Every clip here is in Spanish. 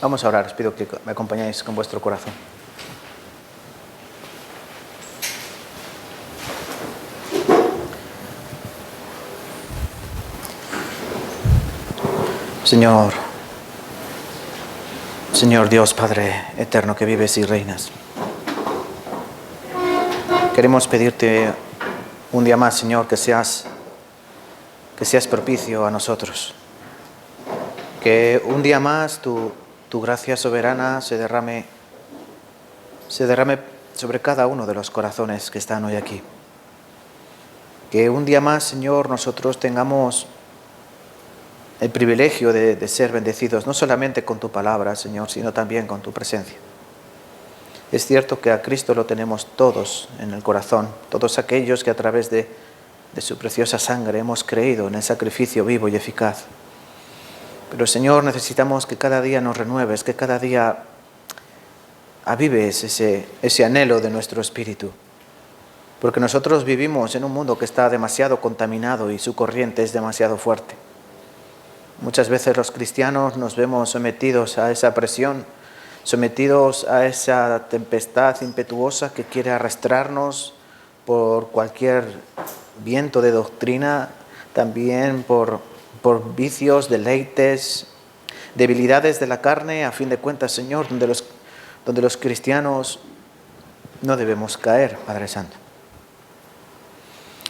Vamos a orar, os pido que me acompañéis con vuestro corazón. Señor Dios, Padre eterno que vives y reinas, queremos pedirte un día más, Señor, que seas propicio a nosotros. Que un día más tu gracia soberana se derrame sobre cada uno de los corazones que están hoy aquí. Que un día más, Señor, nosotros tengamos el privilegio de ser bendecidos, no solamente con tu palabra, Señor, sino también con tu presencia. Es cierto que a Cristo lo tenemos todos en el corazón, todos aquellos que a través de su preciosa sangre hemos creído en el sacrificio vivo y eficaz. Pero, Señor, necesitamos que cada día nos renueves, que cada día avives ese anhelo de nuestro espíritu. Porque nosotros vivimos en un mundo que está demasiado contaminado y su corriente es demasiado fuerte. Muchas veces los cristianos nos vemos sometidos a esa presión, sometidos a esa tempestad impetuosa que quiere arrastrarnos por cualquier viento de doctrina, también por vicios, deleites, debilidades de la carne, a fin de cuentas, Señor, donde los cristianos no debemos caer, Padre Santo.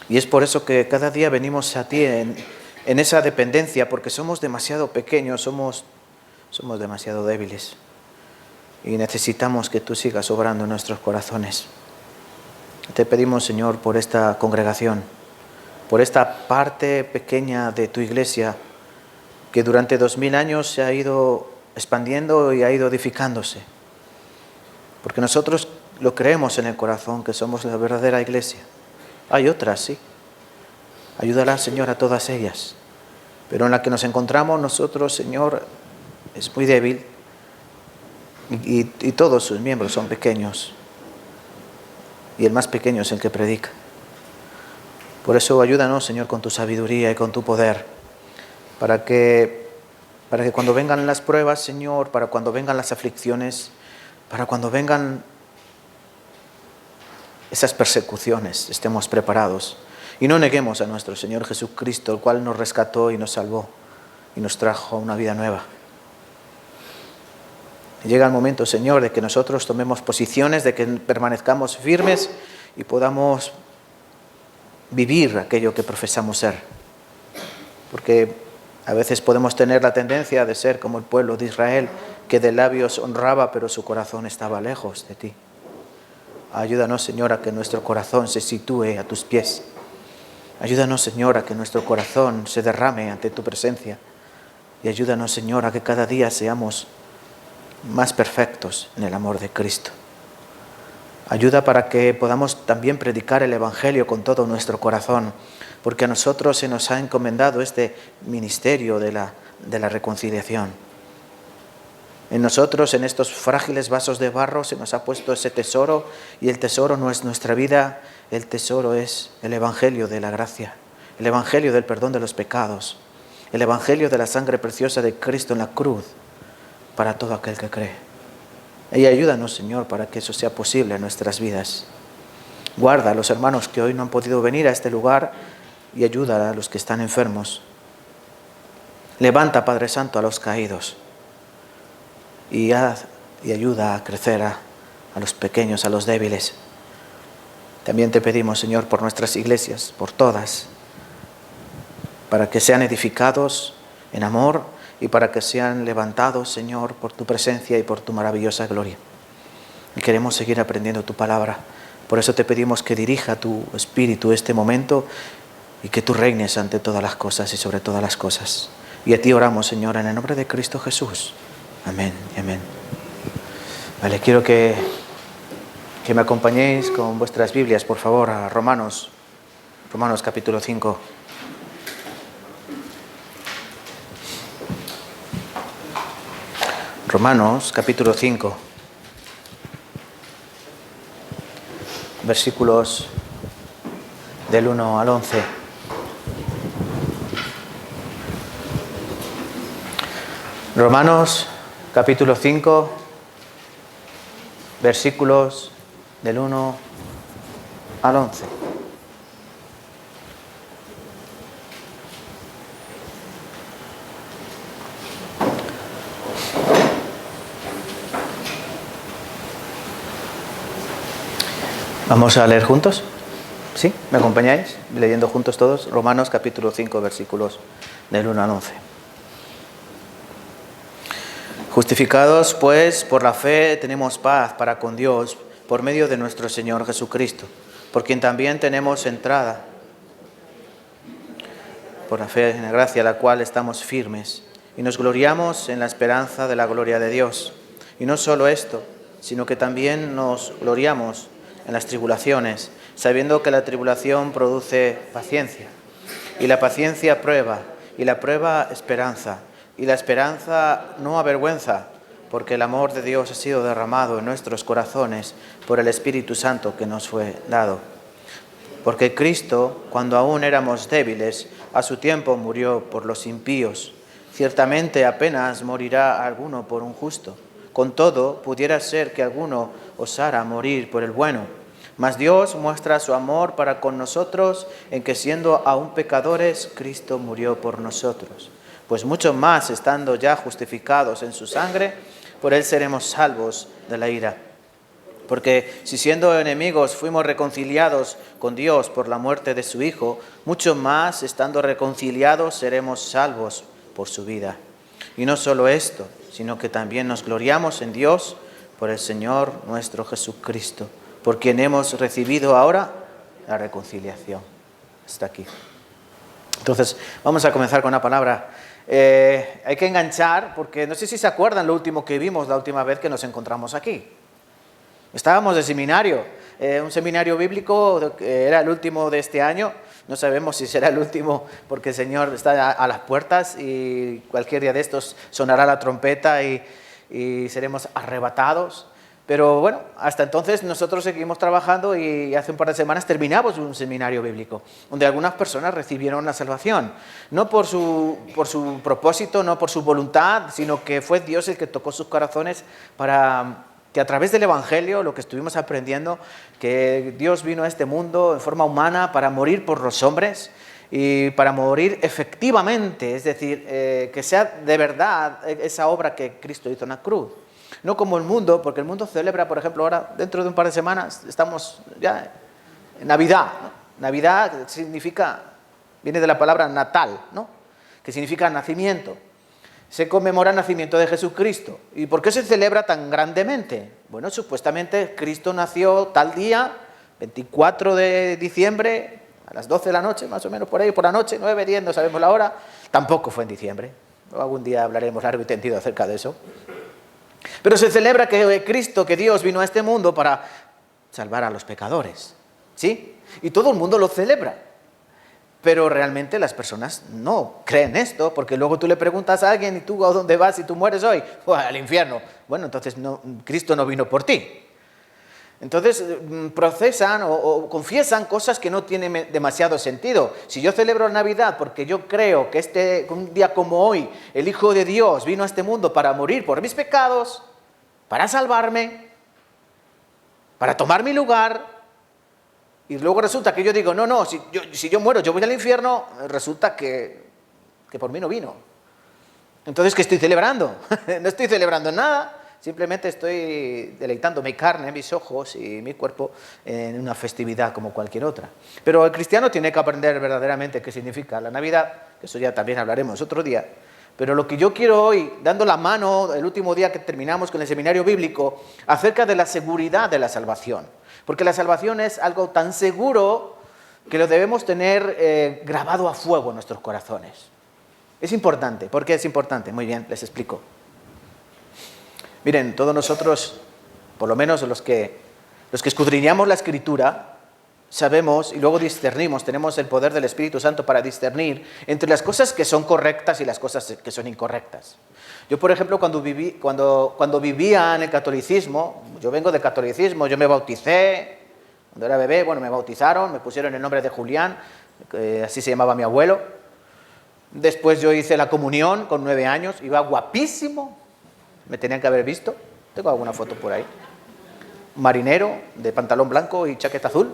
Y es por eso que cada día venimos a ti en esa dependencia, porque somos demasiado pequeños, somos demasiado débiles. Y necesitamos que tú sigas obrando en nuestros corazones. Te pedimos, Señor, por esta congregación, por esta parte pequeña de tu iglesia, que durante 2000 años se ha ido expandiendo y ha ido edificándose. Porque nosotros lo creemos en el corazón, que somos la verdadera iglesia. Hay otras, sí. Ayúdala, Señor, a todas ellas. Pero en la que nos encontramos nosotros, Señor, es muy débil y todos sus miembros son pequeños. Y el más pequeño es el que predica. Por eso ayúdanos, Señor, con tu sabiduría y con tu poder, para que cuando vengan las pruebas, Señor, para cuando vengan las aflicciones, para cuando vengan esas persecuciones, estemos preparados y no neguemos a nuestro Señor Jesucristo, el cual nos rescató y nos salvó y nos trajo a una vida nueva. Llega el momento, Señor, de que nosotros tomemos posiciones, de que permanezcamos firmes y podamos vivir aquello que profesamos ser. Porque a veces podemos tener la tendencia de ser como el pueblo de Israel, que de labios honraba, pero su corazón estaba lejos de ti. Ayúdanos, Señor, a que nuestro corazón se sitúe a tus pies. Ayúdanos, Señor, a que nuestro corazón se derrame ante tu presencia. Y ayúdanos, Señor, a que cada día seamos más perfectos en el amor de Cristo. Ayuda para que podamos también predicar el Evangelio con todo nuestro corazón, porque a nosotros se nos ha encomendado este ministerio de la reconciliación. En nosotros, en estos frágiles vasos de barro, se nos ha puesto ese tesoro, y el tesoro no es nuestra vida, el tesoro es el Evangelio de la gracia, el Evangelio del perdón de los pecados, el Evangelio de la sangre preciosa de Cristo en la cruz para todo aquel que cree. Y ayúdanos, Señor, para que eso sea posible en nuestras vidas. Guarda a los hermanos que hoy no han podido venir a este lugar y ayuda a los que están enfermos. Levanta, Padre Santo, a los caídos y ayuda a crecer a los pequeños, a los débiles. También te pedimos, Señor, por nuestras iglesias, por todas, para que sean edificados en amor y para que sean levantados, Señor, por tu presencia y por tu maravillosa gloria. Y queremos seguir aprendiendo tu palabra. Por eso te pedimos que dirija tu espíritu este momento y que tú reines ante todas las cosas y sobre todas las cosas. Y a ti oramos, Señor, en el nombre de Cristo Jesús. Amén y amén. Vale, quiero que me acompañéis con vuestras Biblias, por favor, a Romanos capítulo 5. Romanos capítulo 5, versículos del 1 al 11. Romanos capítulo 5, versículos del 1 al 11. Vamos a leer juntos. ¿Sí? ¿Me acompañáis? Leyendo juntos todos. Romanos capítulo 5, versículos del 1 al 11. Justificados, pues, por la fe tenemos paz para con Dios por medio de nuestro Señor Jesucristo, por quien también tenemos entrada por la fe en la gracia a la cual estamos firmes y nos gloriamos en la esperanza de la gloria de Dios. Y no solo esto, sino que también nos gloriamos en las tribulaciones, sabiendo que la tribulación produce paciencia, y la paciencia prueba, y la prueba esperanza, y la esperanza no avergüenza, porque el amor de Dios ha sido derramado en nuestros corazones por el Espíritu Santo que nos fue dado. Porque Cristo, cuando aún éramos débiles, a su tiempo murió por los impíos. Ciertamente apenas morirá alguno por un justo. Con todo, pudiera ser que alguno osara morir por el bueno. Mas Dios muestra su amor para con nosotros en que siendo aún pecadores, Cristo murió por nosotros. Pues mucho más, estando ya justificados en su sangre, por él seremos salvos de la ira. Porque si siendo enemigos fuimos reconciliados con Dios por la muerte de su Hijo, mucho más, estando reconciliados, seremos salvos por su vida. Y no solo esto, sino que también nos gloriamos en Dios por el Señor nuestro Jesucristo, por quien hemos recibido ahora la reconciliación. Hasta aquí. Entonces, vamos a comenzar con una palabra. Hay que enganchar, porque no sé si se acuerdan lo último que vimos la última vez que nos encontramos aquí. Estábamos de seminario, un seminario bíblico, era el último de este año. No sabemos si será el último porque el Señor está a las puertas y cualquier día de estos sonará la trompeta y seremos arrebatados. Pero bueno, hasta entonces nosotros seguimos trabajando y hace un par de semanas terminamos un seminario bíblico donde algunas personas recibieron la salvación. No por su propósito, no por su voluntad, sino que fue Dios el que tocó sus corazones para que a través del Evangelio, lo que estuvimos aprendiendo, que Dios vino a este mundo en forma humana para morir por los hombres y para morir efectivamente, es decir, que sea de verdad esa obra que Cristo hizo en la cruz. No como el mundo, porque el mundo celebra, por ejemplo, ahora, dentro de un par de semanas, estamos ya en Navidad, ¿no? Navidad viene de la palabra natal, ¿no? Que significa nacimiento. Se conmemora el nacimiento de Jesucristo. ¿Y por qué se celebra tan grandemente? Bueno, supuestamente Cristo nació tal día, 24 de diciembre, a las 12 de la noche, más o menos por ahí, por la noche, 9, 10, no sabemos la hora. Tampoco fue en diciembre. Algún día hablaremos largo y tendido acerca de eso. Pero se celebra que Cristo, que Dios vino a este mundo para salvar a los pecadores, ¿sí? Y todo el mundo lo celebra. Pero realmente las personas no creen esto, porque luego tú le preguntas a alguien, ¿y tú a dónde vas si tú mueres hoy? Pues al infierno. Bueno, entonces Cristo no vino por ti. Entonces procesan o confiesan cosas que no tienen demasiado sentido. Si yo celebro Navidad porque yo creo que un día como hoy el Hijo de Dios vino a este mundo para morir por mis pecados, para salvarme, para tomar mi lugar, y luego resulta que yo digo, no, si yo muero, yo voy al infierno, resulta que por mí no vino. Entonces, ¿qué estoy celebrando? No estoy celebrando nada. Simplemente estoy deleitando mi carne, mis ojos y mi cuerpo en una festividad como cualquier otra. Pero el cristiano tiene que aprender verdaderamente qué significa la Navidad, que eso ya también hablaremos otro día. Pero lo que yo quiero hoy, dando la mano el último día que terminamos con el seminario bíblico, acerca de la seguridad de la salvación. Porque la salvación es algo tan seguro que lo debemos tener grabado a fuego en nuestros corazones. Es importante. ¿Por qué es importante? Muy bien, les explico. Miren, todos nosotros, por lo menos los que escudriñamos la Escritura, sabemos y luego discernimos, tenemos el poder del Espíritu Santo para discernir entre las cosas que son correctas y las cosas que son incorrectas. Yo, por ejemplo, cuando vivía en el catolicismo, yo vengo del catolicismo, yo me bauticé, cuando era bebé, me bautizaron, me pusieron el nombre de Julián, así se llamaba mi abuelo. Después yo hice la comunión con 9 años, iba guapísimo, me tenían que haber visto. Tengo alguna foto por ahí. Marinero, de pantalón blanco y chaqueta azul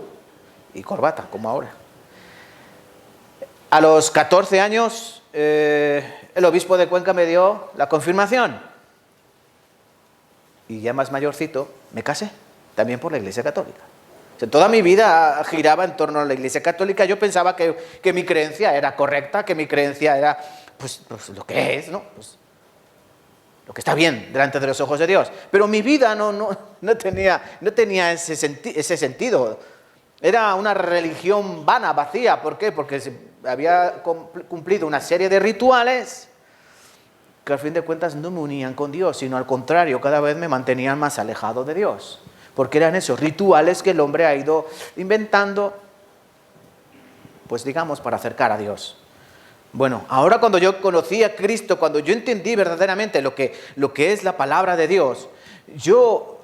y corbata, como ahora. A los 14 años, el obispo de Cuenca me dio la confirmación. Y ya más mayorcito, me casé, también por la Iglesia Católica. O sea, toda mi vida giraba en torno a la Iglesia Católica. Yo pensaba que mi creencia era correcta, que mi creencia era pues lo que es, ¿no? Pues, lo que está bien delante de los ojos de Dios. Pero mi vida no tenía ese sentido. Era una religión vana, vacía. ¿Por qué? Porque había cumplido una serie de rituales que al fin de cuentas no me unían con Dios, sino al contrario, cada vez me mantenían más alejado de Dios. Porque eran esos rituales que el hombre ha ido inventando, pues digamos, para acercar a Dios. Bueno, ahora cuando yo conocí a Cristo, cuando yo entendí verdaderamente lo que es la palabra de Dios, yo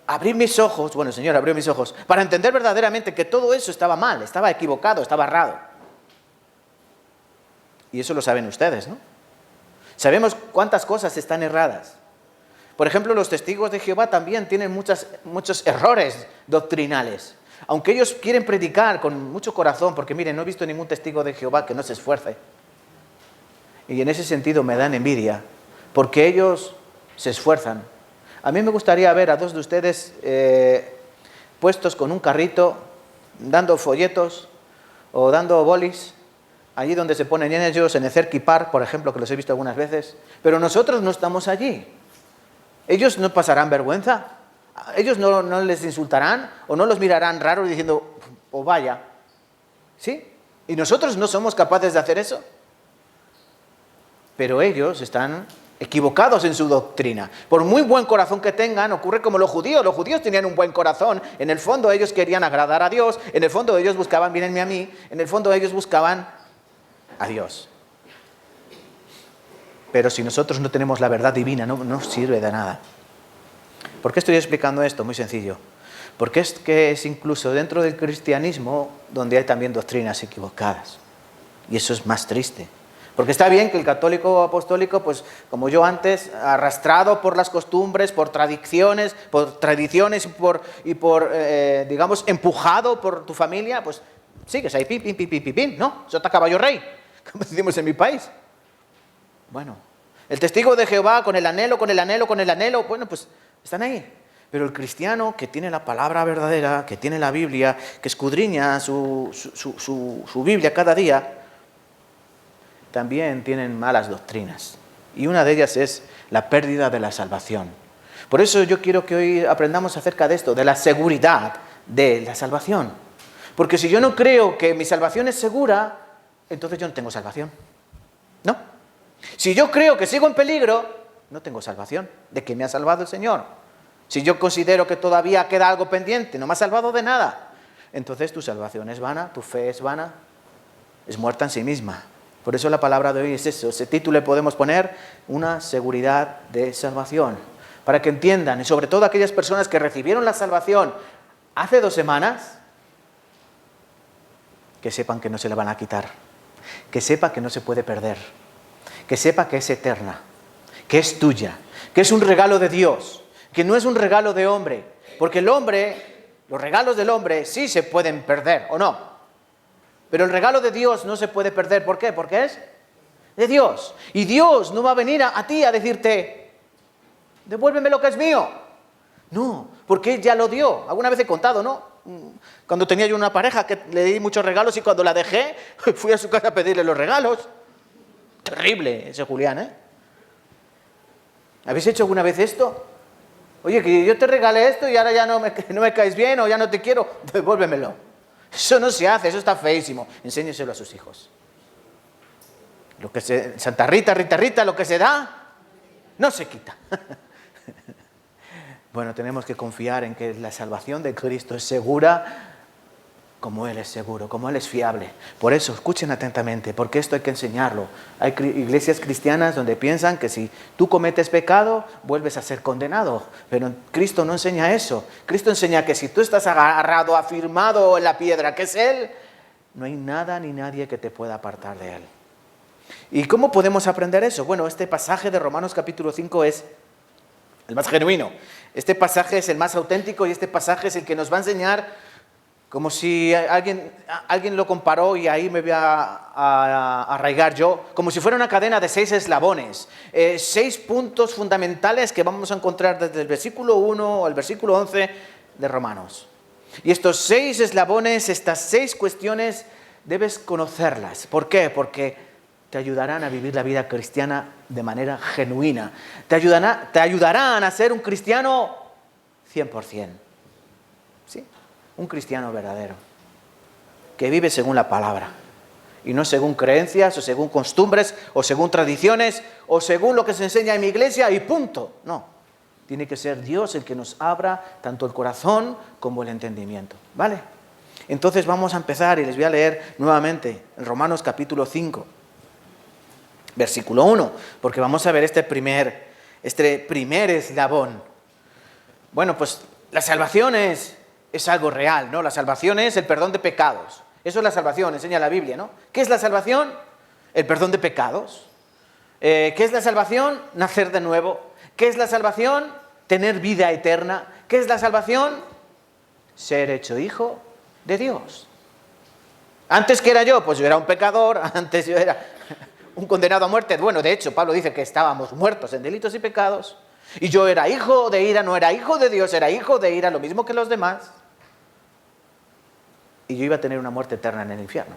abrí mis ojos, bueno, el Señor abrió mis ojos, para entender verdaderamente que todo eso estaba mal, estaba equivocado, estaba errado. Y eso lo saben ustedes, ¿no? Sabemos cuántas cosas están erradas. Por ejemplo, los testigos de Jehová también tienen muchos errores doctrinales. Aunque ellos quieren predicar con mucho corazón, porque miren, no he visto ningún testigo de Jehová que no se esfuerce. Y en ese sentido me dan envidia, porque ellos se esfuerzan. A mí me gustaría ver a dos de ustedes puestos con un carrito, dando folletos o dando bolis, allí donde se ponen ellos, en el Cerky Park, por ejemplo, que los he visto algunas veces. Pero nosotros no estamos allí. Ellos no pasarán vergüenza. Ellos no les insultarán o no los mirarán raros diciendo, oh vaya. ¿Sí? ¿Y nosotros no somos capaces de hacer eso? Pero ellos están equivocados en su doctrina. Por muy buen corazón que tengan, ocurre como los judíos. Los judíos tenían un buen corazón. En el fondo ellos querían agradar a Dios. En el fondo ellos buscaban, mírenme a mí, en el fondo ellos buscaban a Dios. Pero si nosotros no tenemos la verdad divina, no sirve de nada. ¿Por qué estoy explicando esto? Muy sencillo. Porque es incluso dentro del cristianismo donde hay también doctrinas equivocadas. Y eso es más triste. Porque está bien que el católico apostólico, pues como yo antes, arrastrado por las costumbres, por tradiciones y por digamos, empujado por tu familia, pues sigues ahí, pim, ¿no? Sota caballo rey, como decimos en mi país. Bueno, el testigo de Jehová con el anhelo, bueno, pues están ahí. Pero el cristiano que tiene la palabra verdadera, que tiene la Biblia, que escudriña su Biblia cada día, también tienen malas doctrinas. Y una de ellas es la pérdida de la salvación. Por eso yo quiero que hoy aprendamos acerca de esto, de la seguridad de la salvación. Porque si yo no creo que mi salvación es segura, entonces yo no tengo salvación. ¿No? Si yo creo que sigo en peligro, no tengo salvación. ¿De qué me ha salvado el Señor? Si yo considero que todavía queda algo pendiente, no me ha salvado de nada, entonces tu salvación es vana, tu fe es vana, es muerta en sí misma. Por eso la palabra de hoy es eso. Ese título le podemos poner una seguridad de salvación. Para que entiendan, y sobre todo aquellas personas que recibieron la salvación hace 2 semanas, que sepan que no se la van a quitar. Que sepa que no se puede perder. Que sepa que es eterna. Que es tuya. Que es un regalo de Dios. Que no es un regalo de hombre. Porque el hombre, los regalos del hombre sí se pueden perder, ¿o no? Pero el regalo de Dios no se puede perder. ¿Por qué? Porque es de Dios. Y Dios no va a venir a ti a decirte, devuélveme lo que es mío. No, porque Él ya lo dio. Alguna vez he contado, ¿no? Cuando tenía yo una pareja que le di muchos regalos y cuando la dejé, fui a su casa a pedirle los regalos. Terrible ese Julián, ¿eh? ¿Habéis hecho alguna vez esto? Oye, que yo te regalé esto y ahora ya no me caes bien o ya no te quiero, devuélvemelo. Eso no se hace, eso está feísimo. Enséñeselo a sus hijos. Santa Rita, lo que se da, no se quita. Bueno, tenemos que confiar en que la salvación de Cristo es segura como Él es seguro, como Él es fiable. Por eso, escuchen atentamente, porque esto hay que enseñarlo. Hay iglesias cristianas donde piensan que si tú cometes pecado, vuelves a ser condenado. Pero Cristo no enseña eso. Cristo enseña que si tú estás agarrado, afirmado en la piedra que es Él, no hay nada ni nadie que te pueda apartar de Él. ¿Y cómo podemos aprender eso? Bueno, este pasaje de Romanos capítulo 5 es el más genuino. Este pasaje es el más auténtico y este pasaje es el que nos va a enseñar, como si alguien lo comparó, y ahí me voy a arraigar yo, como si fuera una cadena de 6 eslabones, 6 puntos fundamentales que vamos a encontrar desde el versículo 1 al versículo 11 de Romanos. Y estos 6 eslabones, estas 6 cuestiones, debes conocerlas. ¿Por qué? Porque te ayudarán a vivir la vida cristiana de manera genuina. Te ayudarán a ser un cristiano 100%. ¿Sí? Un cristiano verdadero, que vive según la palabra, y no según creencias, o según costumbres, o según tradiciones, o según lo que se enseña en mi iglesia, y punto. No, tiene que ser Dios el que nos abra tanto el corazón como el entendimiento, ¿vale? Entonces vamos a empezar, y les voy a leer nuevamente en Romanos capítulo 5, versículo 1, porque vamos a ver este primer eslabón. Bueno, pues la salvación es algo real, ¿no? La salvación es el perdón de pecados. Eso es la salvación, enseña la Biblia, ¿no? ¿Qué es la salvación? El perdón de pecados. ¿Qué es la salvación? Nacer de nuevo. ¿Qué es la salvación? Tener vida eterna. ¿Qué es la salvación? Ser hecho hijo de Dios. Antes, ¿qué era yo? Pues yo era un pecador, antes yo era un condenado a muerte. Bueno, de hecho, Pablo dice que estábamos muertos en delitos y pecados. Y yo era hijo de ira, no era hijo de Dios, era hijo de ira, lo mismo que los demás. Y yo iba a tener una muerte eterna en el infierno.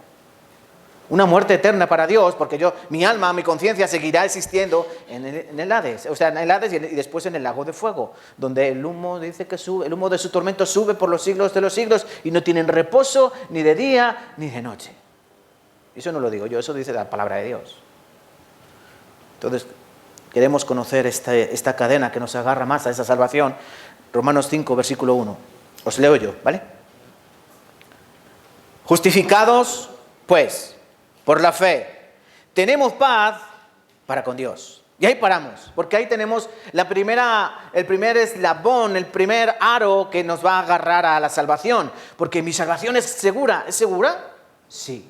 Una muerte eterna para Dios, porque mi alma, mi conciencia seguirá existiendo en el Hades. O sea, en el Hades y después en el lago de fuego, donde el humo dice que sube, el humo de su tormento sube por los siglos de los siglos y no tienen reposo ni de día ni de noche. Eso no lo digo yo, eso dice la palabra de Dios. Entonces, queremos conocer esta cadena que nos agarra más a esa salvación. Romanos 5, versículo 1. Os leo yo, ¿vale? Justificados, pues, por la fe, tenemos paz para con Dios. Y ahí paramos, porque ahí tenemos el primer eslabón, el primer aro que nos va a agarrar a la salvación. Porque mi salvación es segura. ¿Es segura? Sí.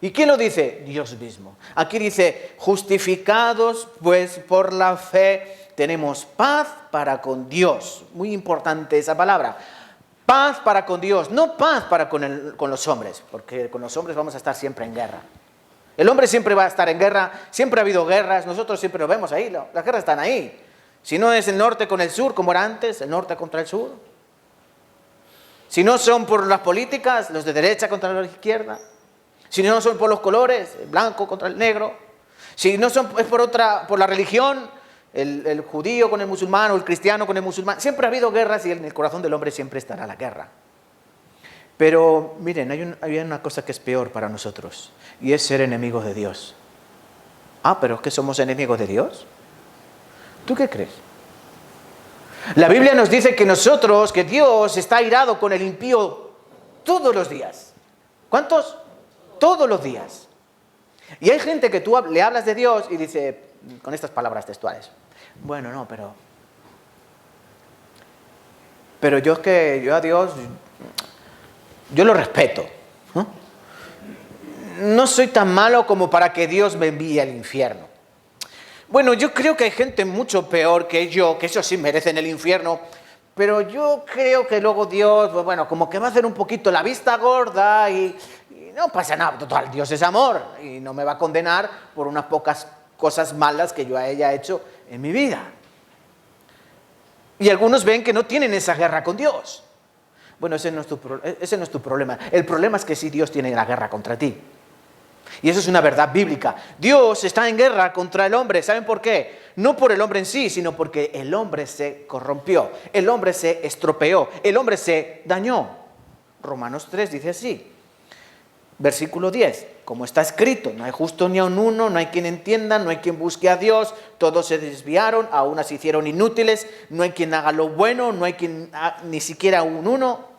¿Y quién lo dice? Dios mismo. Aquí dice, justificados pues por la fe, tenemos paz para con Dios. Muy importante esa palabra. Paz para con Dios, no paz para con los hombres, porque con los hombres vamos a estar siempre en guerra. El hombre siempre va a estar en guerra, siempre ha habido guerras, nosotros siempre lo vemos ahí, las guerras están ahí. Si no es el norte con el sur, como era antes, el norte contra el sur. Si no son por las políticas, los de derecha contra la izquierda. Si no son por los colores, el blanco contra el negro. Si no son, es por la religión, el judío con el musulmán o el cristiano con el musulmán. Siempre ha habido guerras y en el corazón del hombre siempre estará la guerra. Pero miren, hay una cosa que es peor para nosotros y es ser enemigos de Dios. Ah, pero es que somos enemigos de Dios. ¿Tú qué crees? La Biblia nos dice que Dios está airado con el impío todos los días. ¿Cuántos? Todos los días. Y hay gente que tú le hablas de Dios y dice, con estas palabras textuales, bueno, no, pero yo a Dios, yo lo respeto, ¿no? No soy tan malo como para que Dios me envíe al infierno. Bueno, yo creo que hay gente mucho peor que yo, que ellos sí merecen el infierno, pero yo creo que luego Dios, pues bueno, como que va a hacer un poquito la vista gorda y no pasa nada. Total, Dios es amor y no me va a condenar por unas pocas cosas malas que yo haya hecho en mi vida. Y algunos ven que no tienen esa guerra con Dios. Bueno, ese no es tu problema. El problema es que sí, Dios tiene la guerra contra ti. Y eso es una verdad bíblica. Dios está en guerra contra el hombre. ¿Saben por qué? No por el hombre en sí, sino porque el hombre se corrompió, el hombre se estropeó, el hombre se dañó. Romanos 3 dice así. Versículo 10, como está escrito, no hay justo ni aun uno, no hay quien entienda, no hay quien busque a Dios, todos se desviaron, a unas se hicieron inútiles, no hay quien haga lo bueno, no hay quien ni siquiera un uno.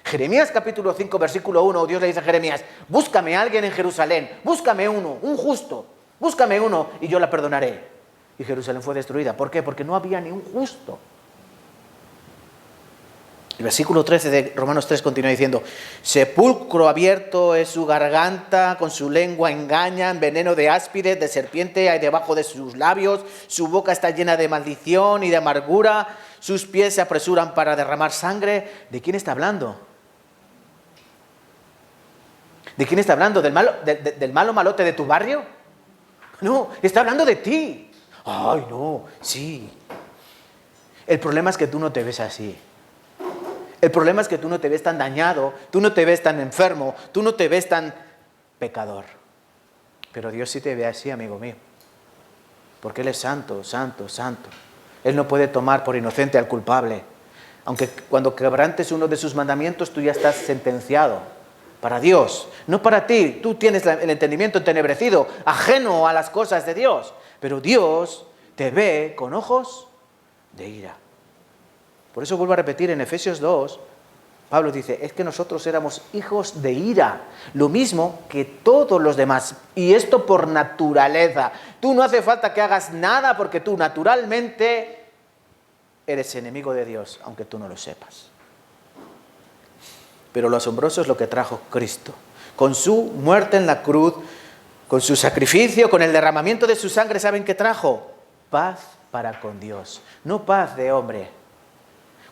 Jeremías capítulo 5, versículo 1, Dios le dice a Jeremías, búscame a alguien en Jerusalén, búscame uno, un justo, búscame uno y yo la perdonaré. Y Jerusalén fue destruida. ¿Por qué? Porque no había ni un justo. El versículo 13 de Romanos 3 continúa diciendo: sepulcro abierto es su garganta, con su lengua engañan, veneno de áspides, de serpiente hay debajo de sus labios, su boca está llena de maldición y de amargura, sus pies se apresuran para derramar sangre. ¿De quién está hablando? ¿De quién está hablando? ¿Del malo malote de tu barrio? No, está hablando de ti. Ay, no, sí. El problema es que tú no te ves así. El problema es que tú no te ves tan dañado, tú no te ves tan enfermo, tú no te ves tan pecador. Pero Dios sí te ve así, amigo mío. Porque Él es santo, santo, santo. Él no puede tomar por inocente al culpable. Aunque cuando quebrantes uno de sus mandamientos, tú ya estás sentenciado. Para Dios, no para ti. Tú tienes el entendimiento entenebrecido, ajeno a las cosas de Dios. Pero Dios te ve con ojos de ira. Por eso vuelvo a repetir, en Efesios 2, Pablo dice, es que nosotros éramos hijos de ira, lo mismo que todos los demás, y esto por naturaleza. Tú no hace falta que hagas nada porque tú naturalmente eres enemigo de Dios, aunque tú no lo sepas. Pero lo asombroso es lo que trajo Cristo. Con su muerte en la cruz, con su sacrificio, con el derramamiento de su sangre, ¿saben qué trajo? Paz para con Dios, no paz de hombre.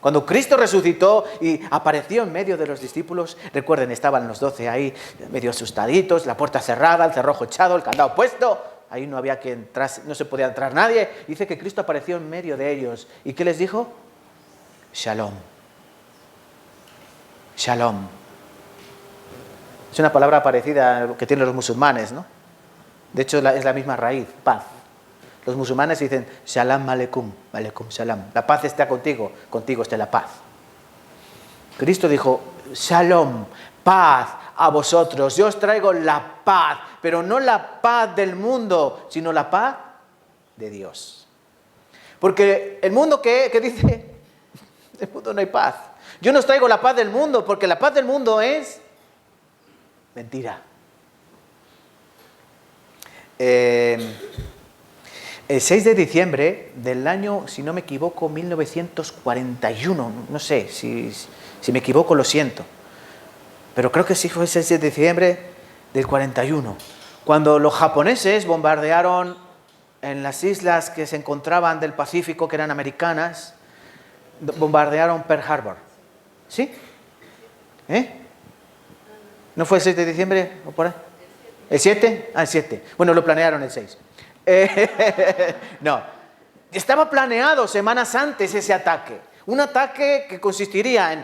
Cuando Cristo resucitó y apareció en medio de los discípulos, recuerden, estaban los 12 ahí medio asustaditos, la puerta cerrada, el cerrojo echado, el candado puesto, ahí no había que entrar, no se podía entrar nadie. Dice que Cristo apareció en medio de ellos. ¿Y qué les dijo? Shalom. Shalom. Es una palabra parecida a lo que tienen los musulmanes, ¿no? De hecho, es la misma raíz, paz. Los musulmanes dicen, Shalom Aleikum, Aleikum Salam. La paz está contigo, contigo está la paz. Cristo dijo, Shalom, paz a vosotros. Yo os traigo la paz, pero no la paz del mundo, sino la paz de Dios. Porque el mundo, ¿qué dice? El mundo no hay paz. Yo no os traigo la paz del mundo, porque la paz del mundo es mentira. El 6 de diciembre del año, si no me equivoco, 1941, no sé, si me equivoco lo siento, pero creo que sí fue el 6 de diciembre del 41, cuando los japoneses bombardearon en las islas que se encontraban del Pacífico, que eran americanas, bombardearon Pearl Harbor. ¿Sí? ¿No fue el 6 de diciembre o por ahí? ¿El 7? Ah, el 7. Bueno, lo planearon el 6. No, estaba planeado semanas antes ese ataque. Un ataque que consistiría en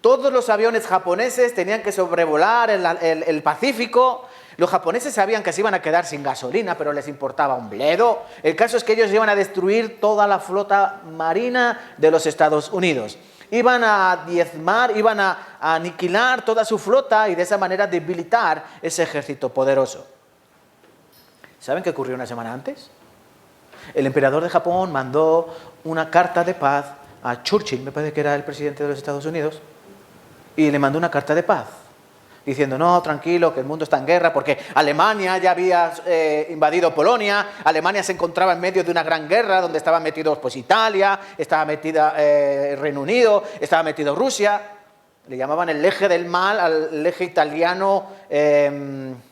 todos los aviones japoneses tenían que sobrevolar el Pacífico. Los japoneses sabían que se iban a quedar sin gasolina, pero les importaba un bledo. El caso es que ellos iban a destruir toda la flota marina de los Estados Unidos. Iban a diezmar, iban a aniquilar toda su flota y de esa manera debilitar ese ejército poderoso. ¿Saben qué ocurrió una semana antes? El emperador de Japón mandó una carta de paz a Churchill, me parece que era el presidente de los Estados Unidos, y le mandó una carta de paz, diciendo, no, tranquilo, que el mundo está en guerra, porque Alemania ya había invadido Polonia, Alemania se encontraba en medio de una gran guerra, donde estaban metidos pues Italia, estaba metida Reino Unido, estaba metido Rusia, le llamaban el eje del mal al eje italiano,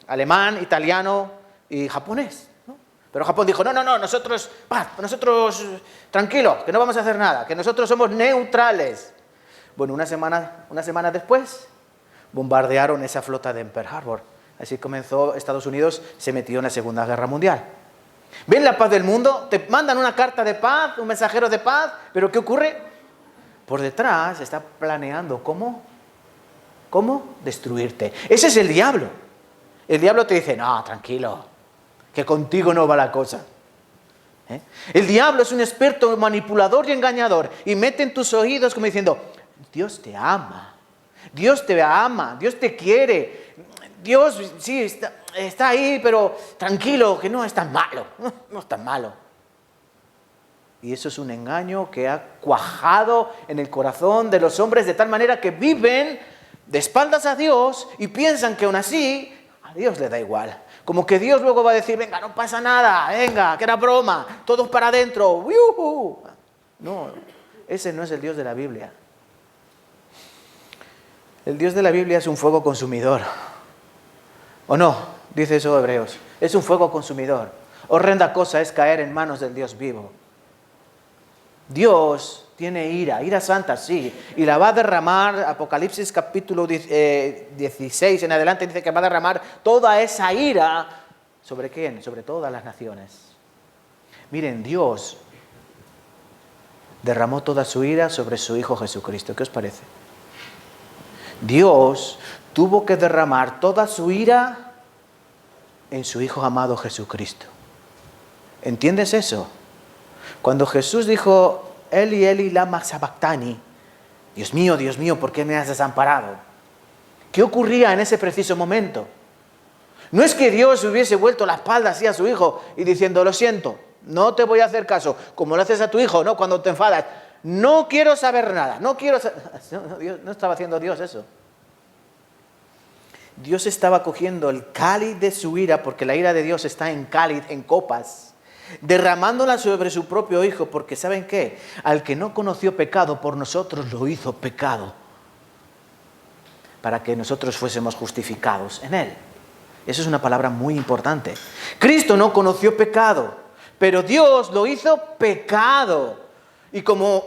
alemán, italiano, y japonés, ¿no? Pero Japón dijo, no, nosotros, paz, nosotros tranquilos, que no vamos a hacer nada, que nosotros somos neutrales. Bueno, una semana después, bombardearon esa flota de Pearl Harbor. Así comenzó Estados Unidos, se metió en la Segunda Guerra Mundial. ¿Ven la paz del mundo? Te mandan una carta de paz, un mensajero de paz, pero ¿qué ocurre? Por detrás está planeando cómo destruirte. Ese es el diablo. El diablo te dice, no, tranquilo, que contigo no va la cosa. El diablo es un experto manipulador y engañador y mete en tus oídos como diciendo, Dios te ama, Dios te quiere, Dios sí está ahí, pero tranquilo, que no es tan malo, no es tan malo. Y eso es un engaño que ha cuajado en el corazón de los hombres de tal manera que viven de espaldas a Dios y piensan que aún así a Dios le da igual. Como que Dios luego va a decir, venga, no pasa nada, venga, que era broma, todos para adentro. ¡Yuhu! No, ese no es el Dios de la Biblia. El Dios de la Biblia es un fuego consumidor. ¿O no? Dice eso Hebreos. Es un fuego consumidor. Horrenda cosa es caer en manos del Dios vivo. Dios tiene ira santa, sí, y la va a derramar. Apocalipsis capítulo 16 en adelante dice que va a derramar toda esa ira. ¿Sobre quién? Sobre todas las naciones. Miren, Dios derramó toda su ira sobre su Hijo Jesucristo. ¿Qué os parece? Dios tuvo que derramar toda su ira en su Hijo amado Jesucristo. ¿Entiendes eso? Cuando Jesús dijo, Eli, Eli, lama sabactani, Dios mío, ¿por qué me has desamparado? ¿Qué ocurría en ese preciso momento? No es que Dios hubiese vuelto la espalda así a su Hijo y diciendo, lo siento, no te voy a hacer caso, como lo haces a tu hijo, ¿no? Cuando te enfadas, no quiero saber nada, no, Dios, no estaba haciendo Dios eso. Dios estaba cogiendo el cáliz de su ira, porque la ira de Dios está en cáliz, en copas, derramándola sobre su propio Hijo, porque ¿saben qué? Al que no conoció pecado, por nosotros lo hizo pecado, para que nosotros fuésemos justificados en Él. Eso es una palabra muy importante. Cristo no conoció pecado, pero Dios lo hizo pecado. Y como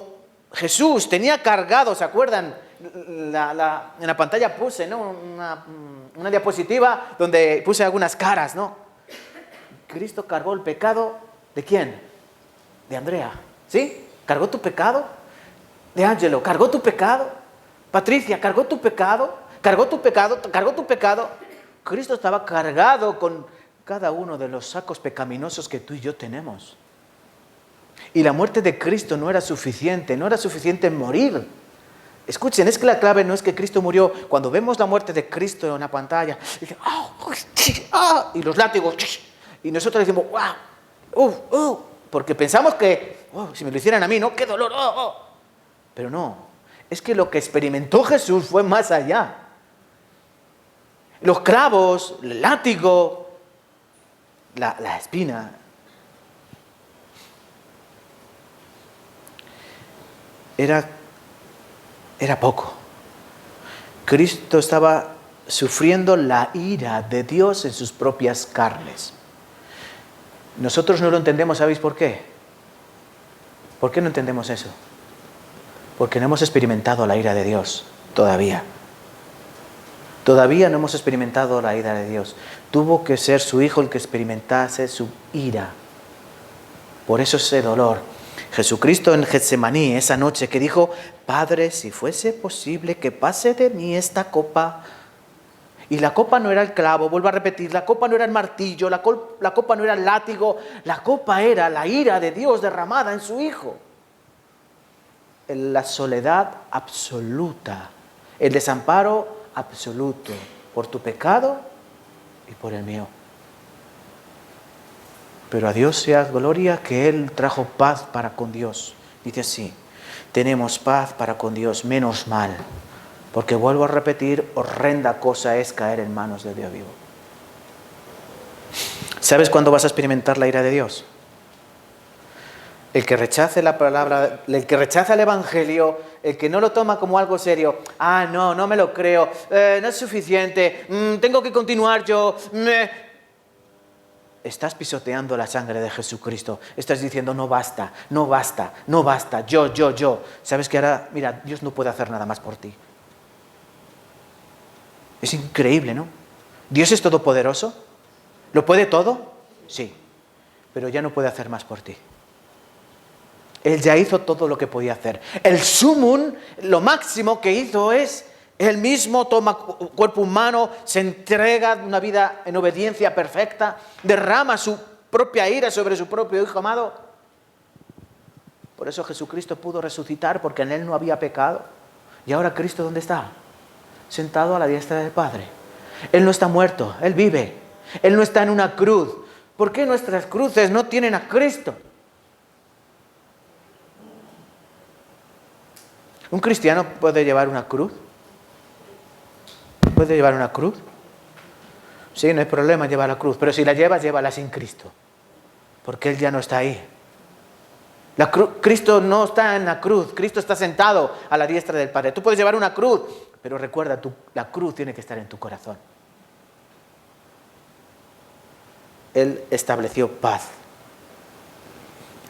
Jesús tenía cargado, ¿se acuerdan? En la pantalla puse, ¿no? una diapositiva donde puse algunas caras, ¿no? Cristo cargó el pecado, ¿de quién? De Andrea, ¿sí? ¿Cargó tu pecado? De Ángelo, ¿cargó tu pecado? Patricia, ¿cargó tu pecado? ¿Cargó tu pecado? ¿Cargó tu pecado? Cristo estaba cargado con cada uno de los sacos pecaminosos que tú y yo tenemos. Y la muerte de Cristo no era suficiente morir. Escuchen, es que la clave no es que Cristo murió. Cuando vemos la muerte de Cristo en la pantalla, y los látigos, y nosotros decimos, wow, porque pensamos que, si me lo hicieran a mí, ¿no? ¡Qué dolor! Pero no, es que lo que experimentó Jesús fue más allá. Los clavos, el látigo, la espina. Era poco. Cristo estaba sufriendo la ira de Dios en sus propias carnes. Nosotros no lo entendemos, ¿sabéis por qué? ¿Por qué no entendemos eso? Porque no hemos experimentado la ira de Dios todavía. Todavía no hemos experimentado la ira de Dios. Tuvo que ser su Hijo el que experimentase su ira. Por eso ese dolor. Jesucristo en Getsemaní, esa noche que dijo, Padre, si fuese posible que pase de mí esta copa. Y la copa no era el clavo, vuelvo a repetir, la copa no era el martillo, la copa no era el látigo, la copa era la ira de Dios derramada en su Hijo. La soledad absoluta, el desamparo absoluto por tu pecado y por el mío. Pero a Dios sea gloria que Él trajo paz para con Dios. Dice así, tenemos paz para con Dios, menos mal. Porque vuelvo a repetir, horrenda cosa es caer en manos de Dios vivo. ¿Sabes cuándo vas a experimentar la ira de Dios? El que rechace la palabra, el que rechaza el Evangelio, el que no lo toma como algo serio. No me lo creo, no es suficiente, tengo que continuar yo. Estás pisoteando la sangre de Jesucristo. Estás diciendo, no basta, yo. ¿Sabes que ahora, mira, Dios no puede hacer nada más por ti? Es increíble, ¿no? ¿Dios es todopoderoso? ¿Lo puede todo? Sí, pero ya no puede hacer más por ti. Él ya hizo todo lo que podía hacer. El sumum, lo máximo que hizo es, Él mismo toma cuerpo humano, se entrega una vida en obediencia perfecta, derrama su propia ira sobre su propio Hijo amado. Por eso Jesucristo pudo resucitar, porque en Él no había pecado. Y ahora Cristo, ¿dónde está? Sentado a la diestra del Padre. Él no está muerto, Él vive. Él no está en una cruz. ¿Por qué nuestras cruces no tienen a Cristo? ¿Un cristiano puede llevar una cruz? ¿Puede llevar una cruz? Sí, no hay problema llevar la cruz, pero si la llevas, llévala sin Cristo, porque Él ya no está ahí. Cristo no está en la cruz, Cristo está sentado a la diestra del Padre. Tú puedes llevar una cruz, Pero recuerda, la cruz tiene que estar en tu corazón. Él estableció paz.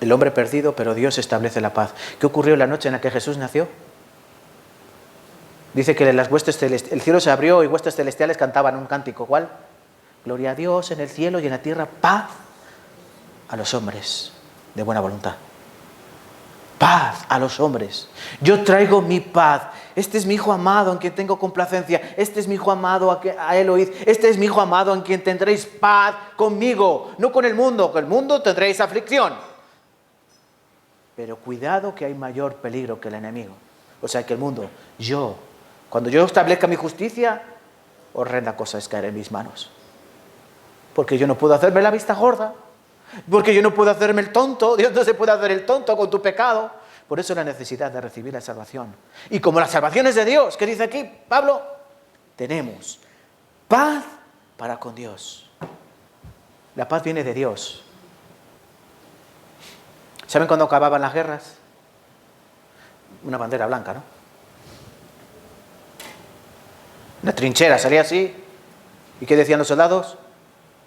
El hombre perdido, pero Dios establece la paz. ¿Qué ocurrió la noche en la que Jesús nació? Dice que el cielo se abrió y huestes celestiales cantaban un cántico. ¿Cuál? Gloria a Dios en el cielo y en la tierra, paz a los hombres de buena voluntad. Paz a los hombres. Yo traigo mi paz. Este es mi hijo amado en quien tengo complacencia. Este es mi hijo amado a él oíd. Este es mi hijo amado en quien tendréis paz conmigo. No con el mundo. Con el mundo tendréis aflicción. Pero cuidado que hay mayor peligro que el enemigo. O sea que el mundo, cuando yo establezca mi justicia, horrenda cosa es caer en mis manos. Porque yo no puedo hacerme la vista gorda. Porque yo no puedo hacerme el tonto. Dios no se puede hacer el tonto con tu pecado. Por eso la necesidad de recibir la salvación. Y como la salvación es de Dios, ¿qué dice aquí Pablo? Tenemos paz para con Dios. La paz viene de Dios. ¿Saben cuándo acababan las guerras? Una bandera blanca, ¿no? Una trinchera salía así. ¿Y qué decían los soldados?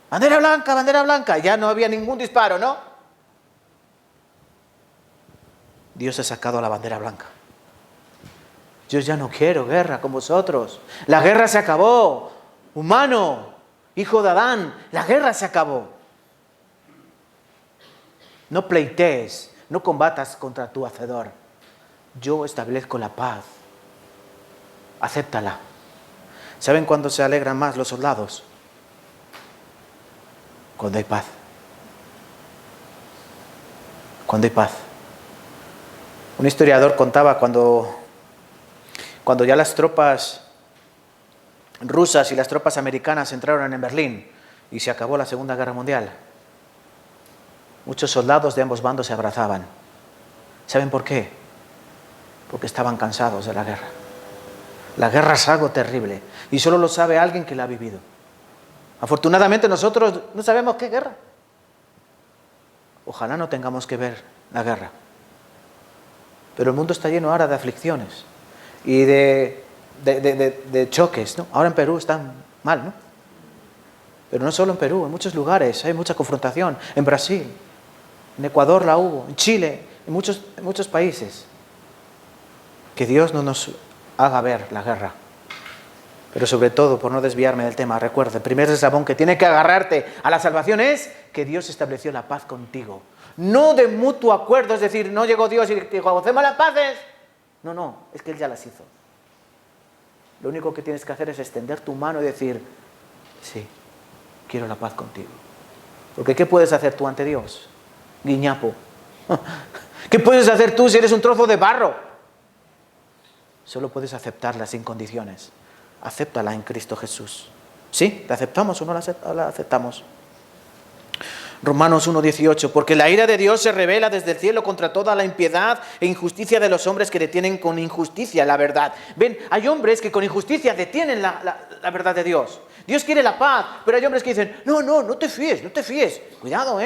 Bandera blanca, bandera blanca. Ya no había ningún disparo, ¿no? Dios ha sacado la bandera blanca. Yo ya no quiero guerra con vosotros. La guerra se acabó. Humano, hijo de Adán, la guerra se acabó. No pleitees, no combatas contra tu hacedor. Yo establezco la paz. Acéptala. ¿Saben cuándo se alegran más los soldados? Cuando hay paz. Cuando hay paz. Un historiador contaba cuando ya las tropas rusas y las tropas americanas entraron en Berlín y se acabó la Segunda Guerra Mundial. Muchos soldados de ambos bandos se abrazaban. ¿Saben por qué? Porque estaban cansados de la guerra. La guerra es algo terrible y solo lo sabe alguien que la ha vivido. Afortunadamente nosotros no sabemos qué guerra. Ojalá no tengamos que ver la guerra. Pero el mundo está lleno ahora de aflicciones y de choques, ¿no? Ahora en Perú están mal, ¿no? Pero no solo en Perú, en muchos lugares hay mucha confrontación. En Brasil, en Ecuador la hubo, en Chile, en muchos países. Que Dios no nos haga ver la guerra. Pero sobre todo, por no desviarme del tema, recuerda, el primer eslabón que tiene que agarrarte a la salvación es que Dios estableció la paz contigo. No de mutuo acuerdo, es decir, no llegó Dios y dijo, hacemos las paces. No, es que Él ya las hizo. Lo único que tienes que hacer es extender tu mano y decir, sí, quiero la paz contigo. Porque ¿qué puedes hacer tú ante Dios? Guiñapo. ¿Qué puedes hacer tú si eres un trozo de barro? Solo puedes aceptarla sin condiciones. Acéptala en Cristo Jesús. ¿Sí? ¿La aceptamos o no la aceptamos? Romanos 1:18, porque la ira de Dios se revela desde el cielo contra toda la impiedad e injusticia de los hombres que detienen con injusticia la verdad. Ven, hay hombres que con injusticia detienen la verdad de Dios. Dios quiere la paz, pero hay hombres que dicen, no te fíes. Cuidado,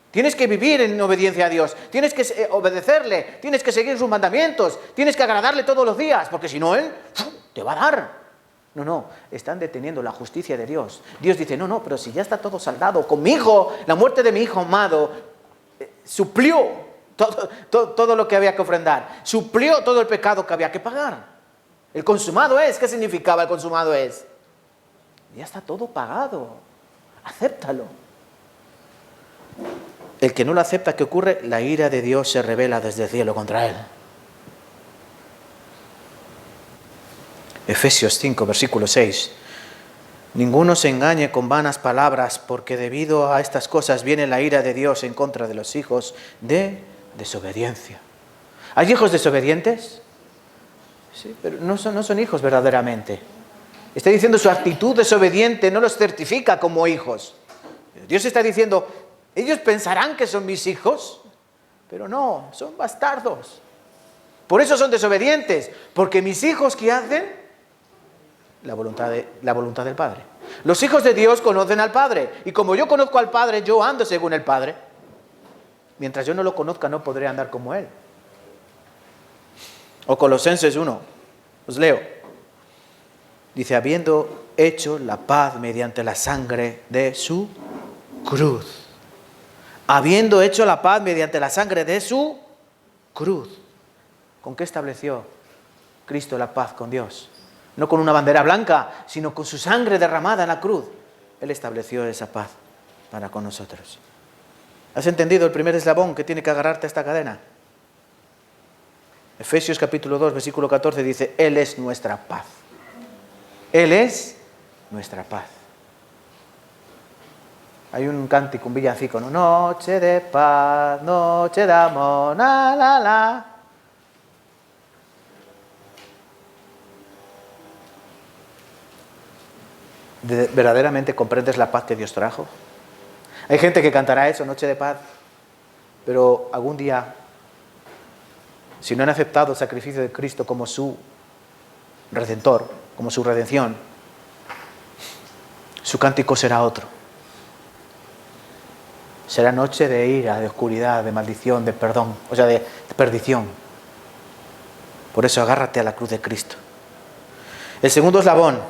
Tienes que vivir en obediencia a Dios, tienes que obedecerle, tienes que seguir sus mandamientos, tienes que agradarle todos los días, porque si no, Él te va a dar. No, están deteniendo la justicia de Dios. Dios dice, no, pero si ya está todo saldado, con mi hijo, la muerte de mi hijo amado, suplió todo lo que había que ofrendar, suplió todo el pecado que había que pagar. El consumado es, ¿qué significaba el consumado es? Ya está todo pagado, acéptalo. El que no lo acepta, ¿qué ocurre? La ira de Dios se revela desde el cielo contra él. Efesios 5, versículo 6. Ninguno se engañe con vanas palabras, porque debido a estas cosas viene la ira de Dios en contra de los hijos de desobediencia. ¿Hay hijos desobedientes? Sí, pero no son hijos verdaderamente. Está diciendo su actitud desobediente no los certifica como hijos. Dios está diciendo, ellos pensarán que son mis hijos, pero no, son bastardos. Por eso son desobedientes, porque mis hijos, ¿qué hacen? La voluntad del Padre. Los hijos de Dios conocen al Padre, y como yo conozco al Padre, yo ando según el Padre. Mientras yo no lo conozca, no podré andar como Él. O Colosenses 1, os leo. Dice, habiendo hecho la paz mediante la sangre de su cruz. Habiendo hecho la paz mediante la sangre de su cruz. ¿Con qué estableció Cristo la paz con Dios? No con una bandera blanca, sino con su sangre derramada en la cruz. Él estableció esa paz para con nosotros. ¿Has entendido el primer eslabón que tiene que agarrarte a esta cadena? Efesios capítulo 2, versículo 14 dice, Él es nuestra paz. Él es nuestra paz. Hay un cántico, un villancico, ¿no? Noche de paz, noche de amor, la, la, la. ¿Verdaderamente comprendes la paz que Dios trajo? Hay gente que cantará eso, noche de paz, pero algún día, si no han aceptado el sacrificio de Cristo como su redentor, como su redención, su cántico será otro. Será noche de ira, de oscuridad, de maldición, de perdón, o sea, de perdición. Por eso agárrate a la cruz de Cristo. El segundo eslabón.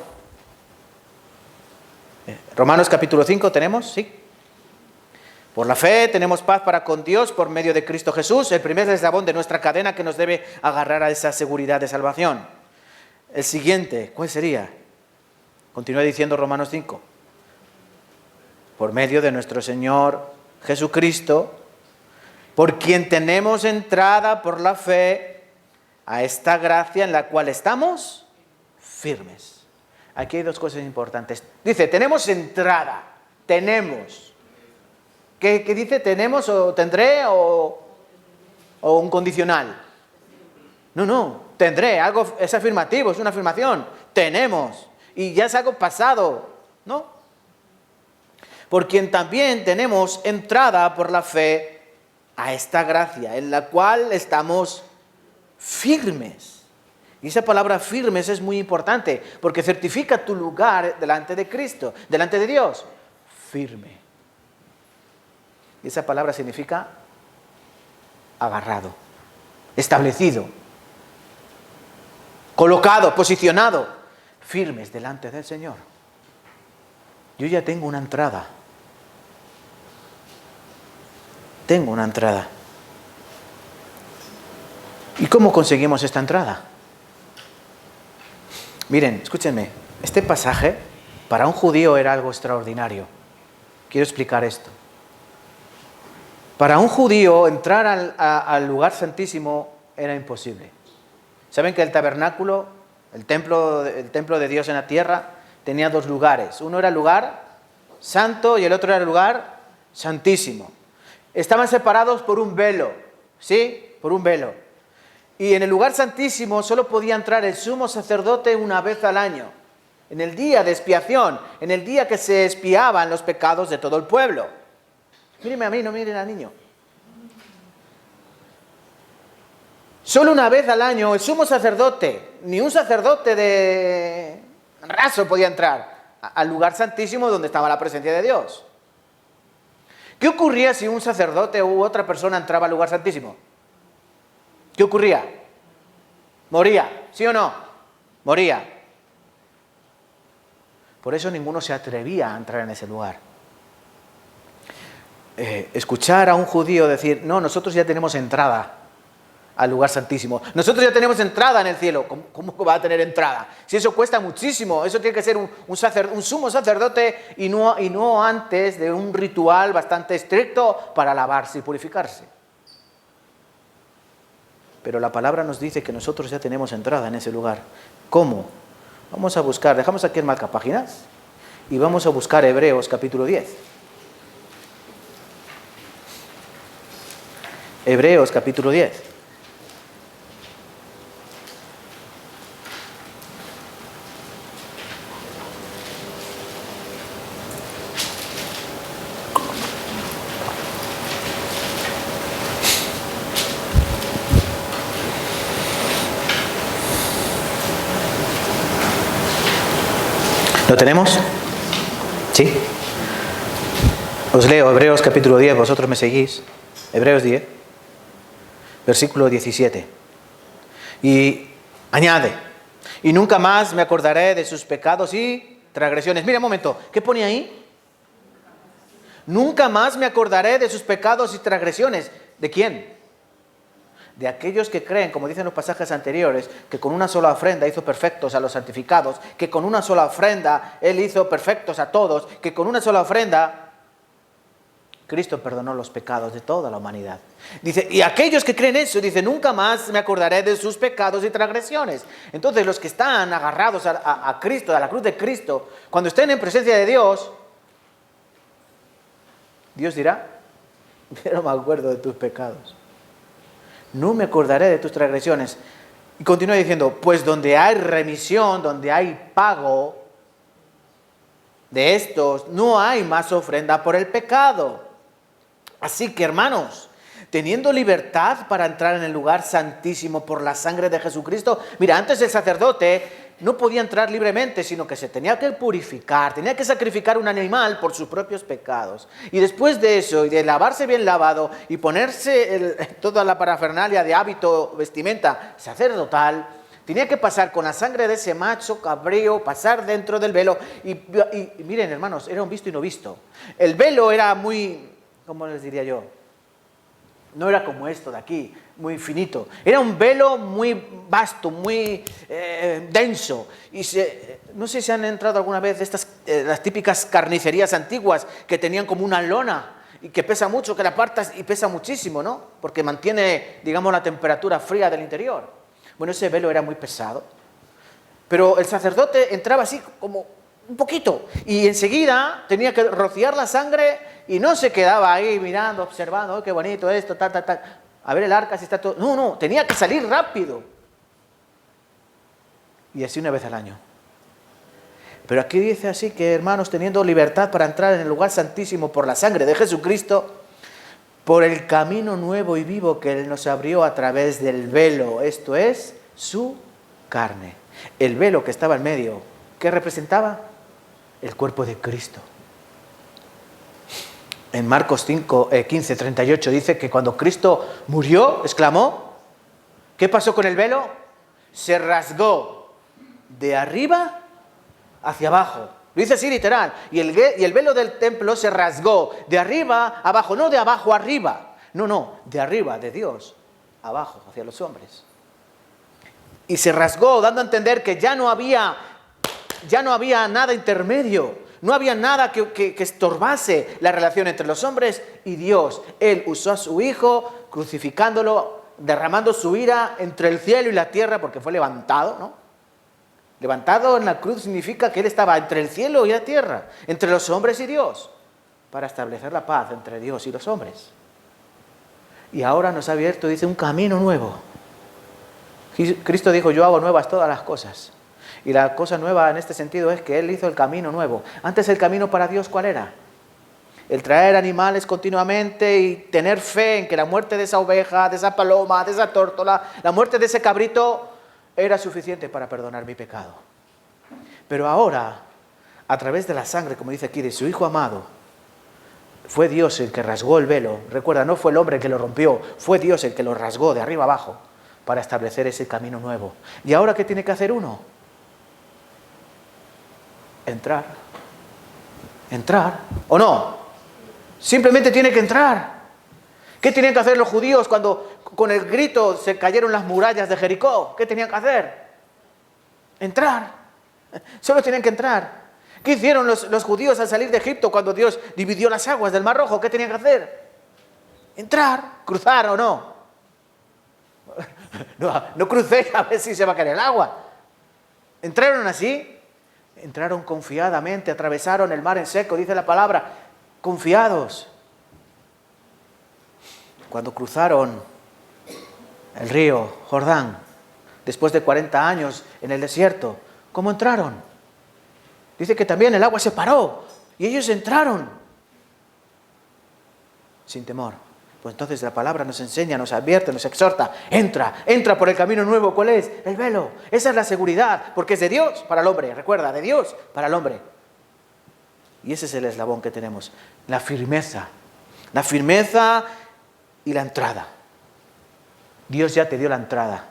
Romanos capítulo 5, ¿tenemos? Sí. Por la fe tenemos paz para con Dios por medio de Cristo Jesús, el primer eslabón de nuestra cadena que nos debe agarrar a esa seguridad de salvación. El siguiente, ¿cuál sería? Continúa diciendo Romanos 5. Por medio de nuestro Señor Jesucristo, por quien tenemos entrada por la fe a esta gracia en la cual estamos firmes. Aquí hay dos cosas importantes. Dice, tenemos entrada, tenemos. ¿Qué dice? ¿Tenemos o tendré o un condicional? No, tendré, algo es afirmativo, es una afirmación. Tenemos, y ya es algo pasado, ¿no? Por quien también tenemos entrada por la fe a esta gracia, en la cual estamos firmes. Y esa palabra firmes es muy importante, porque certifica tu lugar delante de Cristo, delante de Dios. Firme. Y esa palabra significa agarrado, establecido, colocado, posicionado, firmes delante del Señor. Yo ya tengo una entrada. Tengo una entrada. ¿Y cómo conseguimos esta entrada? Miren, escúchenme, este pasaje para un judío era algo extraordinario. Quiero explicar esto. Para un judío entrar al lugar santísimo era imposible. ¿Saben que el tabernáculo, el templo de Dios en la tierra, tenía dos lugares? Uno era el lugar santo y el otro era el lugar santísimo. Estaban separados por un velo, ¿sí? Por un velo. Y en el lugar santísimo solo podía entrar el sumo sacerdote una vez al año, en el día de expiación, en el día que se expiaban los pecados de todo el pueblo. Mírenme a mí, no miren al niño. Solo una vez al año el sumo sacerdote, ni un sacerdote de raso podía entrar al lugar santísimo donde estaba la presencia de Dios. ¿Qué ocurría si un sacerdote u otra persona entraba al lugar santísimo? ¿Qué ocurría? Moría, ¿sí o no? Moría. Por eso ninguno se atrevía a entrar en ese lugar. Escuchar a un judío decir, no, nosotros ya tenemos entrada al lugar santísimo. Nosotros ya tenemos entrada en el cielo. ¿Cómo va a tener entrada? Si eso cuesta muchísimo, eso tiene que ser un sumo sacerdote y no antes de un ritual bastante estricto para lavarse y purificarse. Pero la palabra nos dice que nosotros ya tenemos entrada en ese lugar. ¿Cómo? Vamos a buscar, dejamos aquí el marcapáginas y vamos a buscar Hebreos capítulo 10. Hebreos capítulo 10. ¿Lo tenemos? ¿Sí? Os leo Hebreos capítulo 10, vosotros me seguís. Hebreos 10, versículo 17. Y añade, Y nunca más me acordaré de sus pecados y transgresiones. Mira un momento, ¿qué pone ahí? Nunca más me acordaré de sus pecados y transgresiones. ¿De quién? De aquellos que creen, como dicen los pasajes anteriores, que con una sola ofrenda hizo perfectos a los santificados, que con una sola ofrenda Él hizo perfectos a todos, que con una sola ofrenda Cristo perdonó los pecados de toda la humanidad. Dice, y aquellos que creen eso, dice, nunca más me acordaré de sus pecados y transgresiones. Entonces los que están agarrados a Cristo, a la cruz de Cristo, cuando estén en presencia de Dios, Dios dirá, yo no me acuerdo de tus pecados. No me acordaré de tus transgresiones. Y continúa diciendo, pues donde hay remisión, donde hay pago de estos, no hay más ofrenda por el pecado. Así que, hermanos, teniendo libertad para entrar en el lugar santísimo por la sangre de Jesucristo. Mira, antes el sacerdote no podía entrar libremente, sino que se tenía que purificar, tenía que sacrificar un animal por sus propios pecados. Y después de eso, y de lavarse bien lavado, y ponerse toda la parafernalia de hábito, vestimenta sacerdotal, tenía que pasar con la sangre de ese macho cabrío, pasar dentro del velo. Y miren, hermanos, era un visto y no visto. El velo era muy, ¿cómo les diría yo? No era como esto de aquí, muy finito. Era un velo muy vasto, muy denso. Y no sé si han entrado alguna vez de estas, las típicas carnicerías antiguas que tenían como una lona y que pesa mucho, que la apartas y pesa muchísimo, ¿no? Porque mantiene, digamos, la temperatura fría del interior. Bueno, ese velo era muy pesado. Pero el sacerdote entraba así como un poquito y enseguida tenía que rociar la sangre y no se quedaba ahí mirando, observando, oh, qué bonito esto, tal, tal, tal. A ver el arca si está todo. No, tenía que salir rápido. Y así una vez al año. Pero aquí dice así que, hermanos, teniendo libertad para entrar en el lugar santísimo por la sangre de Jesucristo, por el camino nuevo y vivo que Él nos abrió a través del velo, esto es, su carne. El velo que estaba en medio, ¿qué representaba? El cuerpo de Cristo. En Marcos 15, 38 dice que cuando Cristo murió, exclamó, ¿qué pasó con el velo? Se rasgó de arriba hacia abajo. Lo dice así literal. Y el velo del templo se rasgó de arriba abajo, no de abajo arriba. No, de arriba, de Dios, abajo, hacia los hombres. Y se rasgó, dando a entender que ya no había nada intermedio. No había nada que estorbase la relación entre los hombres y Dios. Él usó a su Hijo, crucificándolo, derramando su ira entre el cielo y la tierra, porque fue levantado, ¿no? Levantado en la cruz significa que Él estaba entre el cielo y la tierra, entre los hombres y Dios, para establecer la paz entre Dios y los hombres. Y ahora nos ha abierto, dice, un camino nuevo. Cristo dijo, yo hago nuevas todas las cosas. Y la cosa nueva en este sentido es que Él hizo el camino nuevo. Antes el camino para Dios, ¿cuál era? El traer animales continuamente y tener fe en que la muerte de esa oveja, de esa paloma, de esa tórtola, la muerte de ese cabrito era suficiente para perdonar mi pecado. Pero ahora, a través de la sangre, como dice aquí, de su Hijo amado, fue Dios el que rasgó el velo. Recuerda, no fue el hombre el que lo rompió, fue Dios el que lo rasgó de arriba abajo para establecer ese camino nuevo. ¿Y ahora qué tiene que hacer uno? Entrar, ¿o no? Simplemente tiene que entrar. ¿Qué tenían que hacer los judíos cuando con el grito se cayeron las murallas de Jericó? ¿Qué tenían que hacer? Entrar. Solo tenían que entrar. ¿Qué hicieron los judíos al salir de Egipto cuando Dios dividió las aguas del Mar Rojo? ¿Qué tenían que hacer? Entrar, cruzar o no. No crucéis a ver si se va a caer el agua. Entraron así. Entraron confiadamente, atravesaron el mar en seco, dice la palabra, confiados. Cuando cruzaron el río Jordán, después de 40 años en el desierto, ¿cómo entraron? Dice que también el agua se paró y ellos entraron sin temor. Pues entonces la palabra nos enseña, nos advierte, nos exhorta. Entra por el camino nuevo. ¿Cuál es? El velo. Esa es la seguridad, porque es de Dios para el hombre. Recuerda, de Dios para el hombre. Y ese es el eslabón que tenemos. La firmeza. La firmeza y la entrada. Dios ya te dio la entrada.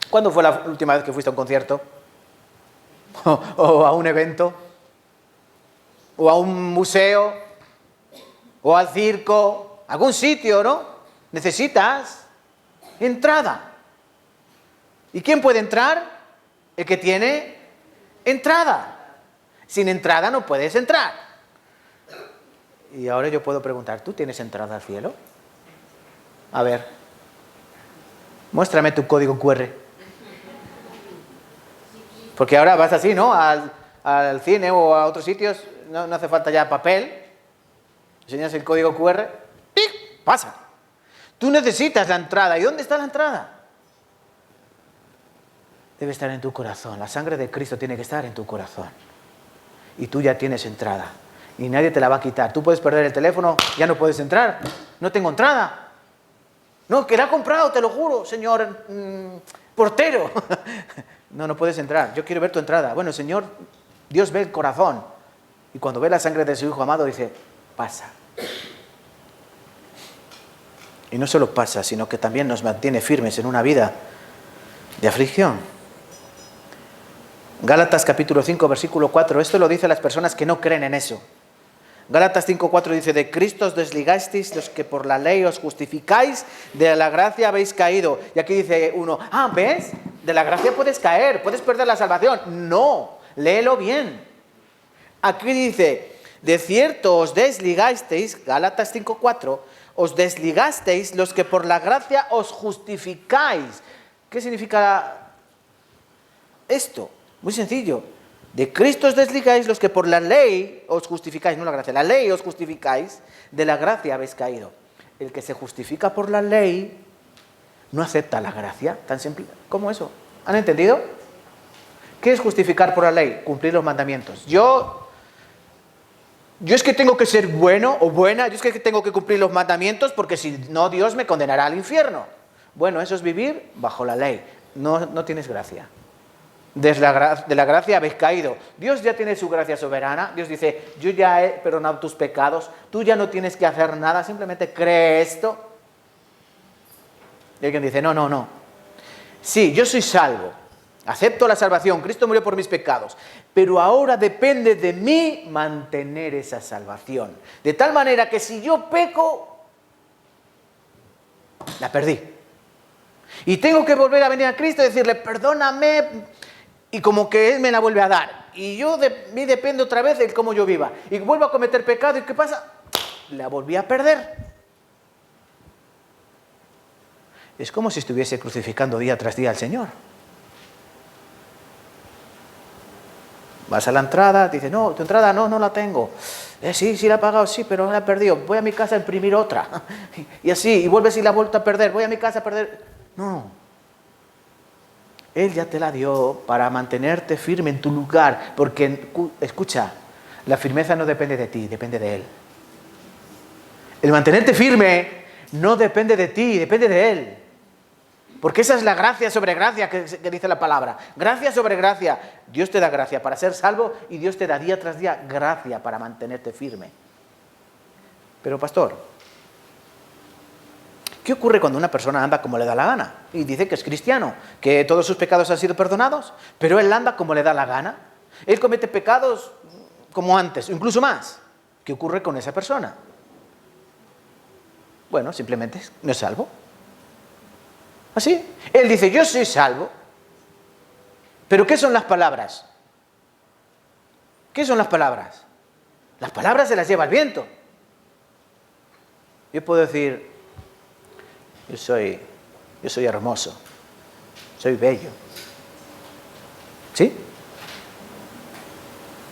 ¿Cuándo fue la última vez que fuiste a un concierto? ¿O a un evento? ¿O a un museo? ¿O al circo? ¿Algún sitio, no? Necesitas entrada. ¿Y quién puede entrar? El que tiene entrada. Sin entrada no puedes entrar. Y ahora yo puedo preguntar, ¿tú tienes entrada al cielo? A ver, muéstrame tu código QR. Porque ahora vas así, ¿no? Al cine o a otros sitios, no hace falta ya papel. Enseñas el código QR, ¡pic! Pasa. Tú necesitas la entrada. ¿Y dónde está la entrada? Debe estar en tu corazón. La sangre de Cristo tiene que estar en tu corazón. Y tú ya tienes entrada. Y nadie te la va a quitar. Tú puedes perder el teléfono, ya no puedes entrar. No tengo entrada. No, que la ha comprado, te lo juro, señor portero. No puedes entrar. Yo quiero ver tu entrada. Bueno, Señor, Dios ve el corazón. Y cuando ve la sangre de su Hijo amado, dice, pasa. Y no solo pasa, sino que también nos mantiene firmes en una vida de aflicción. Gálatas capítulo 5, versículo 4. Esto lo dice a las personas que no creen en eso. Gálatas 5:4 dice, de Cristo os desligasteis los que por la ley os justificáis, de la gracia habéis caído. Y aquí dice uno, ¿ves? De la gracia puedes caer, puedes perder la salvación. No, léelo bien. Aquí dice, de cierto os desligasteis, Gálatas 5:4, os desligasteis los que por la gracia os justificáis. ¿Qué significa esto? Muy sencillo. De Cristo os desligáis los que por la ley os justificáis, no la gracia, la ley os justificáis, de la gracia habéis caído. El que se justifica por la ley no acepta la gracia, tan simple como eso. ¿Han entendido? ¿Qué es justificar por la ley? Cumplir los mandamientos. Yo es que tengo que ser bueno o buena, yo es que tengo que cumplir los mandamientos porque si no Dios me condenará al infierno. Bueno, eso es vivir bajo la ley. No tienes gracia. De la gracia habéis caído. Dios ya tiene su gracia soberana. Dios dice, yo ya he perdonado tus pecados. Tú ya no tienes que hacer nada. Simplemente cree esto. Y alguien dice, no. Sí, yo soy salvo. Acepto la salvación. Cristo murió por mis pecados. Pero ahora depende de mí mantener esa salvación. De tal manera que si yo peco, la perdí. Y tengo que volver a venir a Cristo y decirle, perdóname. Y como que Él me la vuelve a dar. Y yo de mí depende otra vez de cómo yo viva. Y vuelvo a cometer pecado. ¿Y qué pasa? La volví a perder. Es como si estuviese crucificando día tras día al Señor. Vas a la entrada, dices, no, tu entrada no la tengo. Sí, la he pagado, sí, pero la he perdido. Voy a mi casa a imprimir otra. Y así, y vuelves y la has vuelto a perder. Voy a mi casa a perder. No. Él ya te la dio para mantenerte firme en tu lugar. Porque, escucha, la firmeza no depende de ti, depende de Él. El mantenerte firme no depende de ti, depende de Él. Porque esa es la gracia sobre gracia que dice la palabra. Gracia sobre gracia. Dios te da gracia para ser salvo y Dios te da día tras día gracia para mantenerte firme. Pero pastor, ¿qué ocurre cuando una persona anda como le da la gana? Y dice que es cristiano, que todos sus pecados han sido perdonados, pero él anda como le da la gana. Él comete pecados como antes, incluso más. ¿Qué ocurre con esa persona? Bueno, simplemente no es salvo. ¿Así? Él dice, yo soy salvo. ¿Pero qué son las palabras? ¿Qué son las palabras? Las palabras se las lleva el viento. Yo puedo decir, yo soy hermoso, soy bello. ¿Sí?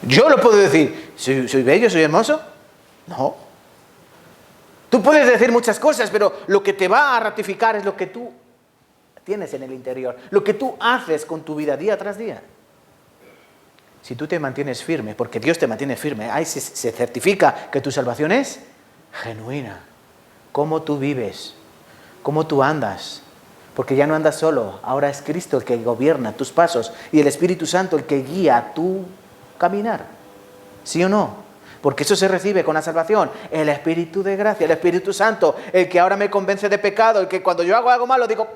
Yo lo puedo decir, ¿soy bello, soy hermoso? No. Tú puedes decir muchas cosas, pero lo que te va a ratificar es lo que tú tienes en el interior, lo que tú haces con tu vida día tras día. Si tú te mantienes firme, porque Dios te mantiene firme, ahí se certifica que tu salvación es genuina. Cómo tú vives, cómo tú andas, porque ya no andas solo, ahora es Cristo el que gobierna tus pasos y el Espíritu Santo el que guía tu caminar. ¿Sí o no? Porque eso se recibe con la salvación. El Espíritu de gracia, el Espíritu Santo, el que ahora me convence de pecado, el que cuando yo hago algo malo digo,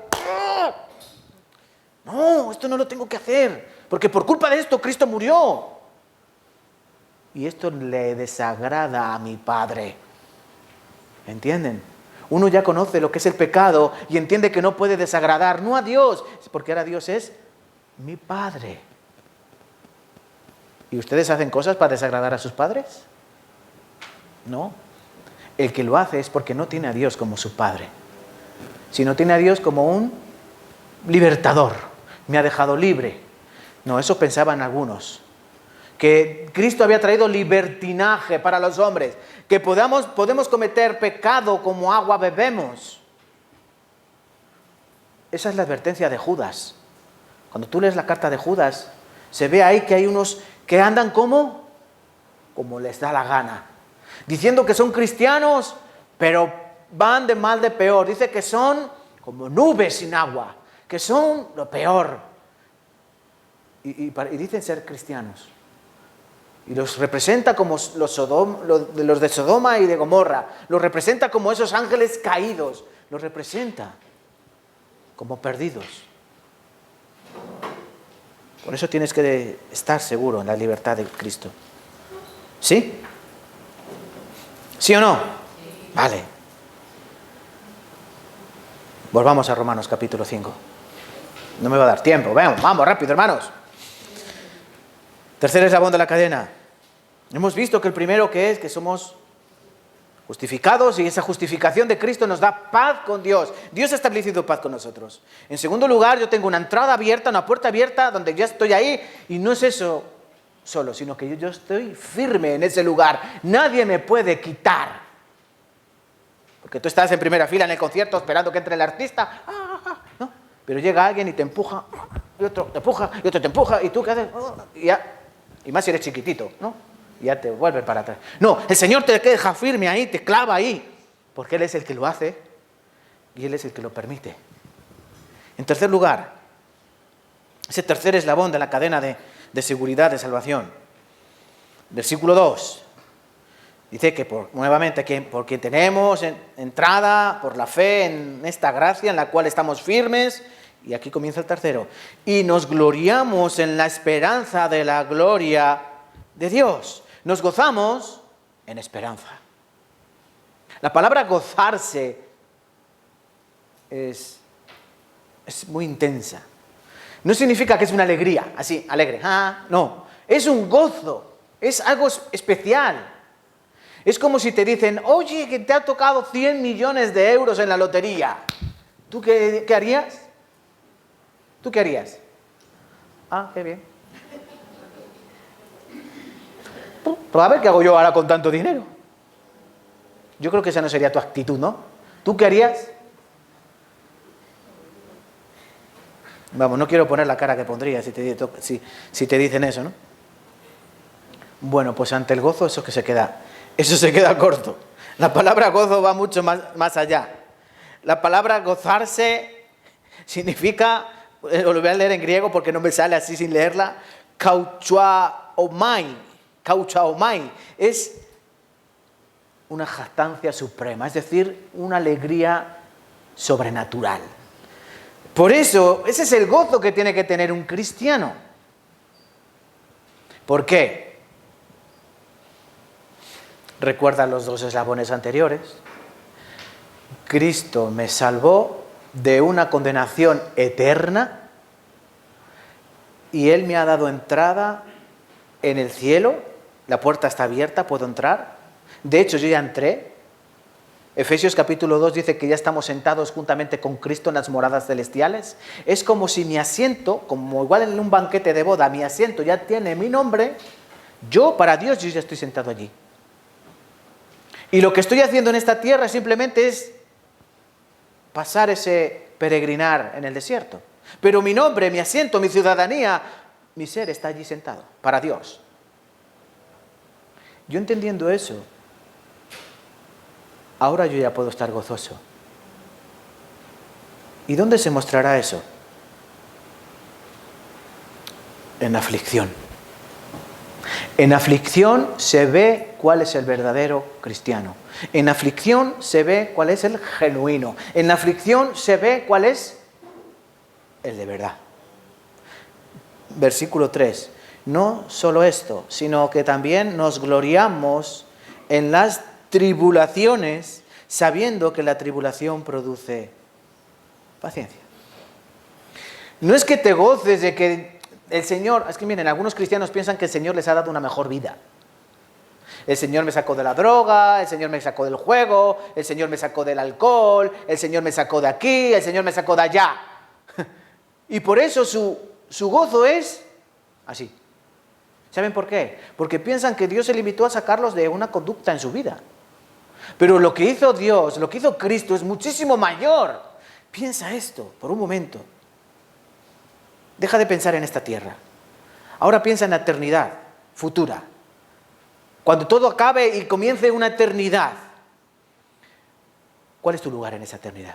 No, esto no lo tengo que hacer, porque por culpa de esto Cristo murió. Y esto le desagrada a mi Padre. ¿Entienden? Uno ya conoce lo que es el pecado y entiende que no puede desagradar, no a Dios, porque ahora Dios es mi Padre. ¿Y ustedes hacen cosas para desagradar a sus padres? No. El que lo hace es porque no tiene a Dios como su Padre, sino tiene a Dios como un libertador. Me ha dejado libre. No, eso pensaban algunos. Que Cristo había traído libertinaje para los hombres, que podemos cometer pecado como agua bebemos. Esa es la advertencia de Judas. Cuando tú lees la carta de Judas, se ve ahí que hay unos que andan como les da la gana, diciendo que son cristianos, pero van de mal de peor. Dice que son como nubes sin agua, que son lo peor. Y dicen ser cristianos. Y los representa como los de Sodoma y de Gomorra. Los representa como esos ángeles caídos. Los representa como perdidos. Por eso tienes que estar seguro en la libertad de Cristo. ¿Sí? ¿Sí o no? Vale. Volvamos a Romanos capítulo 5. No me va a dar tiempo. Vamos rápido, hermanos. Tercer eslabón de la cadena. Hemos visto que el primero que es que somos justificados y esa justificación de Cristo nos da paz con Dios. Dios ha establecido paz con nosotros. En segundo lugar, yo tengo una entrada abierta, una puerta abierta donde yo estoy ahí y no es eso solo, sino que yo estoy firme en ese lugar. Nadie me puede quitar. Porque tú estás en primera fila en el concierto esperando que entre el artista, ¿no? Pero llega alguien y te empuja, y otro te empuja, y otro te empuja, y tú qué haces, y ya. Y más si eres chiquitito, ¿no? Y ya te vuelve para atrás. No, el Señor te deja firme ahí, te clava ahí, porque Él es el que lo hace y Él es el que lo permite. En tercer lugar, ese tercer eslabón de la cadena de seguridad de salvación. Versículo 2. Dice que nuevamente porque tenemos entrada por la fe en esta gracia en la cual estamos firmes. Y aquí comienza el tercero. Y nos gloriamos en la esperanza de la gloria de Dios. Nos gozamos en esperanza. La palabra gozarse es muy intensa. No significa que es una alegría, así, alegre. No, es un gozo, es algo especial. Es como si te dicen, oye, que te ha tocado 100 millones de euros en la lotería. ¿Tú qué harías? ¿Tú qué harías? Qué bien. Pues a ver qué hago yo ahora con tanto dinero. Yo creo que esa no sería tu actitud, ¿no? ¿Tú qué harías? Vamos, no quiero poner la cara que pondría si te dicen eso, ¿no? Bueno, pues ante el gozo eso se queda corto. La palabra gozo va mucho más allá. La palabra gozarse significa, lo voy a leer en griego porque no me sale así sin leerla, kauchaomai, es una jactancia suprema, es decir, una alegría sobrenatural. Por eso, ese es el gozo que tiene que tener un cristiano. ¿Por qué? ¿Recuerdan los dos eslabones anteriores? Cristo me salvó de una condenación eterna y Él me ha dado entrada en el cielo. La puerta está abierta, puedo entrar. De hecho, yo ya entré. Efesios capítulo 2 dice que ya estamos sentados juntamente con Cristo en las moradas celestiales. Es como si mi asiento, como igual en un banquete de boda, mi asiento ya tiene mi nombre. Para Dios, yo ya estoy sentado allí. Y lo que estoy haciendo en esta tierra simplemente es pasar ese peregrinar en el desierto. Pero mi nombre, mi asiento, mi ciudadanía, mi ser está allí sentado, para Dios. Yo entendiendo eso, ahora yo ya puedo estar gozoso. ¿Y dónde se mostrará eso? En aflicción. En aflicción se ve cuál es el verdadero cristiano. En aflicción se ve cuál es el genuino. En aflicción se ve cuál es el de verdad. versículo 3. No solo esto, sino que también nos gloriamos en las tribulaciones, sabiendo que la tribulación produce paciencia. No es que te goces de que el Señor... Es que miren, algunos cristianos piensan que el Señor les ha dado una mejor vida. El Señor me sacó de la droga, el Señor me sacó del juego, el Señor me sacó del alcohol, el Señor me sacó de aquí, el Señor me sacó de allá. Y por eso su gozo es así. ¿Saben por qué? Porque piensan que Dios se limitó a sacarlos de una conducta en su vida. Pero lo que hizo Dios, lo que hizo Cristo es muchísimo mayor. Piensa esto por un momento. Deja de pensar en esta tierra. Ahora piensa en la eternidad futura. Cuando todo acabe y comience una eternidad. ¿Cuál es tu lugar en esa eternidad?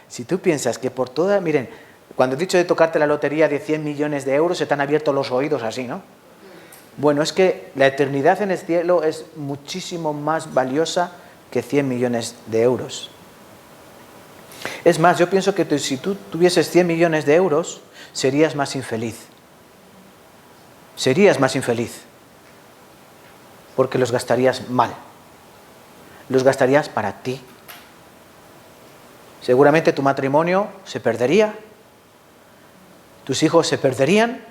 Si tú piensas que por toda... Miren, cuando he dicho de tocarte la lotería de 100 millones de euros, se te han abierto los oídos así, ¿no? Bueno, es que la eternidad en el cielo es muchísimo más valiosa que 100 millones de euros. Es más, yo pienso que si tú tuvieses 100 millones de euros, serías más infeliz. Serías más infeliz. Porque los gastarías mal. Los gastarías para ti. Seguramente tu matrimonio se perdería, tus hijos se perderían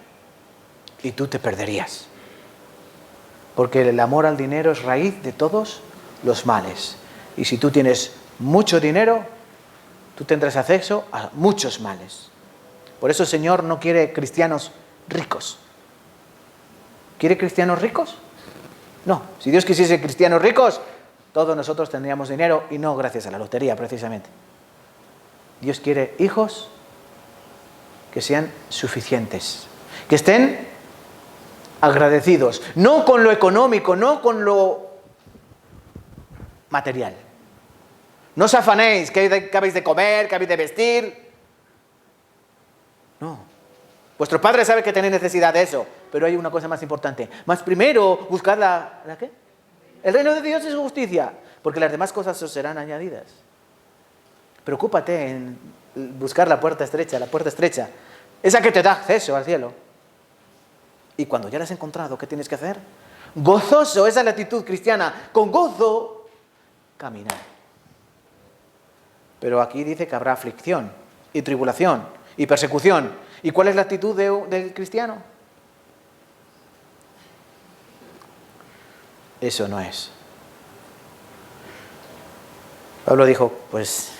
y tú te perderías. Porque el amor al dinero es raíz de todos los males. Y si tú tienes mucho dinero, tú tendrás acceso a muchos males. Por eso el Señor no quiere cristianos ricos. ¿Quiere cristianos ricos? No. Si Dios quisiese cristianos ricos, todos nosotros tendríamos dinero y no gracias a la lotería, precisamente. Dios quiere hijos que sean suficientes, que estén agradecidos, no con lo económico, no con lo material. No os afanéis, que habéis de comer, que habéis de vestir. No. Vuestro Padre sabe que tenéis necesidad de eso, pero hay una cosa más importante. Más primero, buscad ¿la qué? El reino de Dios es justicia, porque las demás cosas os serán añadidas. Preocúpate en buscar la puerta estrecha, esa que te da acceso al cielo. Y cuando ya la has encontrado, ¿qué tienes que hacer? Gozoso, esa es la actitud cristiana. Con gozo, caminar. Pero aquí dice que habrá aflicción y tribulación y persecución. ¿Y cuál es la actitud del cristiano? Eso no es. Pablo dijo, pues...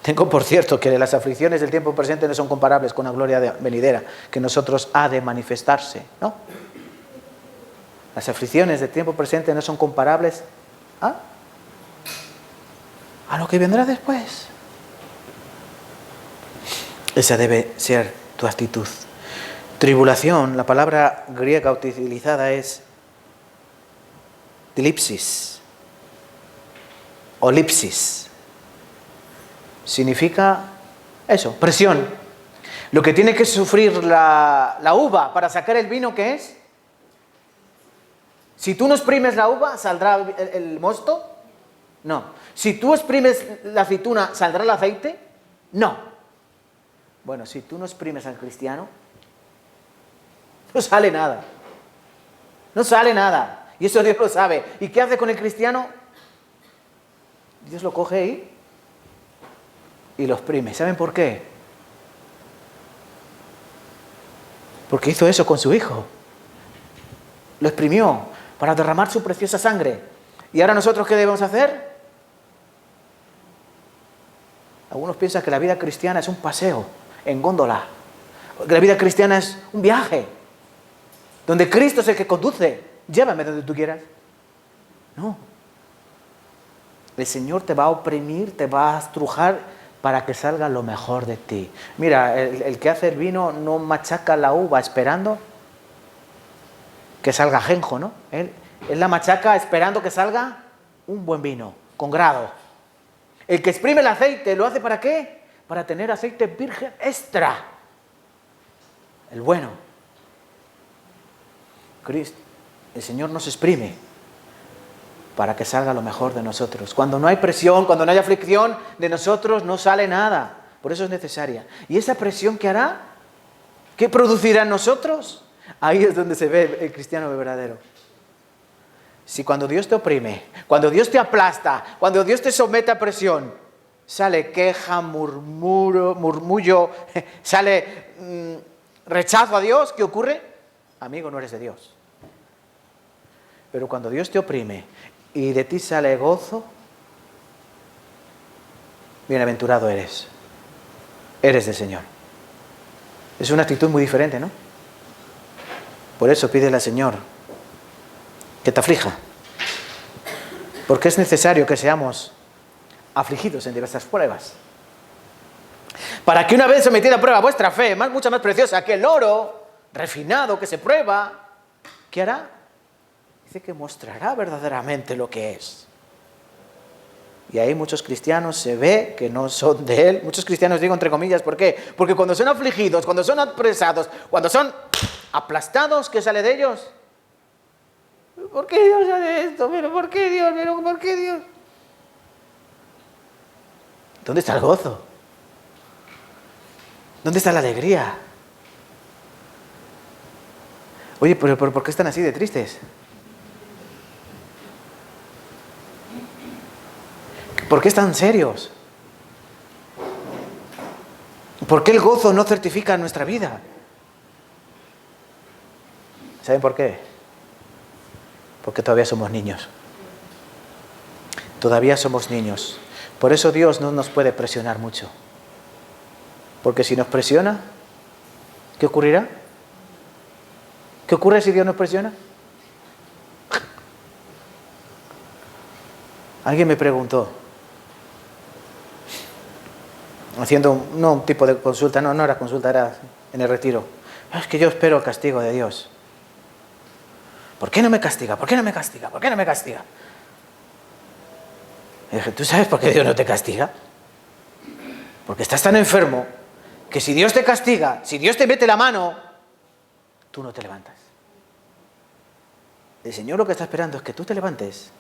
Tengo por cierto que las aflicciones del tiempo presente no son comparables con la gloria venidera que nosotros ha de manifestarse, ¿no? Las aflicciones del tiempo presente no son comparables a lo que vendrá después. Esa debe ser tu actitud. Tribulación, la palabra griega utilizada es dilipsis o lipsis. Significa eso, presión. Lo que tiene que sufrir la uva para sacar el vino, ¿qué es? Si tú no exprimes la uva, ¿saldrá el mosto? No. Si tú exprimes la aceituna, ¿saldrá el aceite? No. Bueno, si tú no exprimes al cristiano, no sale nada. No sale nada. Y eso Dios lo sabe. ¿Y qué hace con el cristiano? Dios lo coge y lo exprime. ¿Saben por qué? Porque hizo eso con su Hijo. Lo exprimió para derramar su preciosa sangre. ¿Y ahora nosotros qué debemos hacer? Algunos piensan que la vida cristiana es un paseo en góndola. Que la vida cristiana es un viaje donde Cristo es el que conduce. Llévame donde tú quieras. No. El Señor te va a oprimir, te va a estrujar para que salga lo mejor de ti. Mira, el que hace el vino no machaca la uva esperando que salga ajenjo, ¿no? Él la machaca esperando que salga un buen vino, con grado. El que exprime el aceite, ¿lo hace para qué? Para tener aceite virgen extra. El bueno. Cristo, el Señor nos exprime para que salga lo mejor de nosotros. Cuando no hay presión, cuando no hay aflicción, de nosotros no sale nada. Por eso es necesaria. ¿Y esa presión qué hará? ¿Qué producirá en nosotros? Ahí es donde se ve el cristiano verdadero. Si cuando Dios te oprime, cuando Dios te aplasta, cuando Dios te somete a presión, sale queja, murmullo, sale rechazo a Dios, ¿qué ocurre? Amigo, no eres de Dios. Pero cuando Dios te oprime y de ti sale gozo, bienaventurado eres. Eres del Señor. Es una actitud muy diferente, ¿no? Por eso pídele al Señor que te aflija. Porque es necesario que seamos afligidos en diversas pruebas. Para que una vez sometida a prueba vuestra fe, mucha más preciosa que el oro refinado que se prueba, ¿qué hará? Dice que mostrará verdaderamente lo que es. Y ahí muchos cristianos se ve que no son de Él. Muchos cristianos, digo entre comillas, ¿por qué? Porque cuando son afligidos, cuando son apresados, cuando son aplastados, ¿qué sale de ellos? ¿Por qué Dios hace esto? ¿Pero por qué Dios? ¿Pero por qué Dios? ¿Dónde está el gozo? ¿Dónde está la alegría? Oye, pero ¿por qué están así de tristes? ¿Por qué están serios? ¿Por qué el gozo no certifica nuestra vida? ¿Saben por qué? Porque todavía somos niños. Todavía somos niños. Por eso Dios no nos puede presionar mucho. Porque si nos presiona, ¿qué ocurrirá? ¿Qué ocurre si Dios nos presiona? Alguien me preguntó, haciendo un tipo de consulta, no era consulta, era en el retiro. Es que yo espero el castigo de Dios. ¿Por qué no me castiga? ¿Por qué no me castiga? ¿Por qué no me castiga? Y dije, ¿tú sabes por qué Dios no te castiga? Porque estás tan enfermo que si Dios te castiga, si Dios te mete la mano, tú no te levantas. El Señor lo que está esperando es que tú te levantes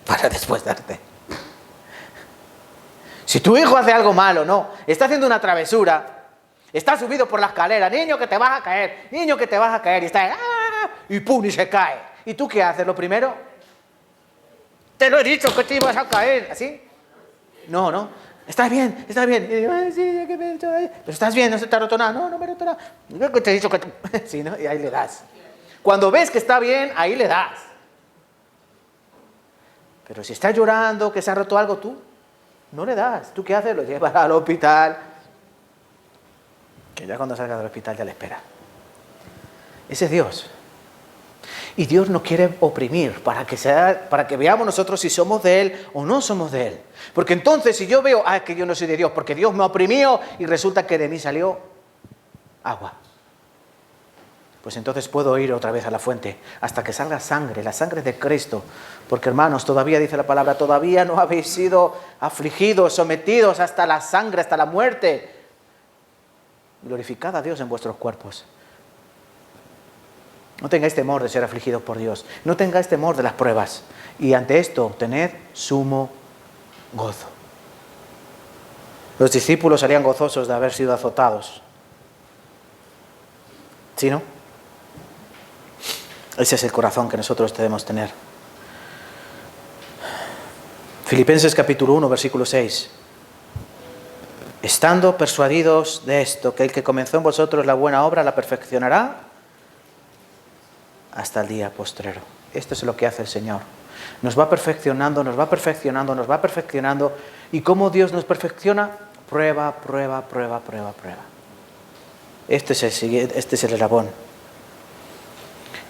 para después darte. Si tu hijo hace algo malo, no, está haciendo una travesura, está subido por la escalera, niño que te vas a caer, niño que te vas a caer, y está y pum, y se cae. ¿Y tú qué haces? Lo primero, te lo he dicho que te ibas a caer, ¿así? No, estás bien. Y digo, sí, pero estás bien, no se te ha roto nada. No me ha roto nada. Te he dicho que sí, ¿no? Y ahí le das. Cuando ves que está bien, ahí le das. Pero si está llorando, que se ha roto algo, tú no le das. ¿Tú qué haces? Lo llevas al hospital. Que ya cuando salga del hospital ya le espera. Ese es Dios. Y Dios nos quiere oprimir para que veamos nosotros si somos de Él o no somos de Él. Porque entonces si yo veo, que yo no soy de Dios, porque Dios me oprimió y resulta que de mí salió agua. Pues entonces puedo ir otra vez a la fuente hasta que salga sangre, la sangre de Cristo. Porque hermanos, todavía dice la palabra, todavía no habéis sido afligidos, sometidos hasta la sangre, hasta la muerte. Glorificad a Dios en vuestros cuerpos. No tengáis temor de ser afligidos por Dios. No tengáis temor de las pruebas. Y ante esto, tened sumo gozo. Los discípulos salían gozosos de haber sido azotados. ¿Sí, no? Ese es el corazón que nosotros debemos tener. Filipenses capítulo 1, versículo 6. Estando persuadidos de esto, que el que comenzó en vosotros la buena obra la perfeccionará hasta el día postrero. Esto es lo que hace el Señor. Nos va perfeccionando. ¿Y cómo Dios nos perfecciona? Prueba. Este es el eslabón.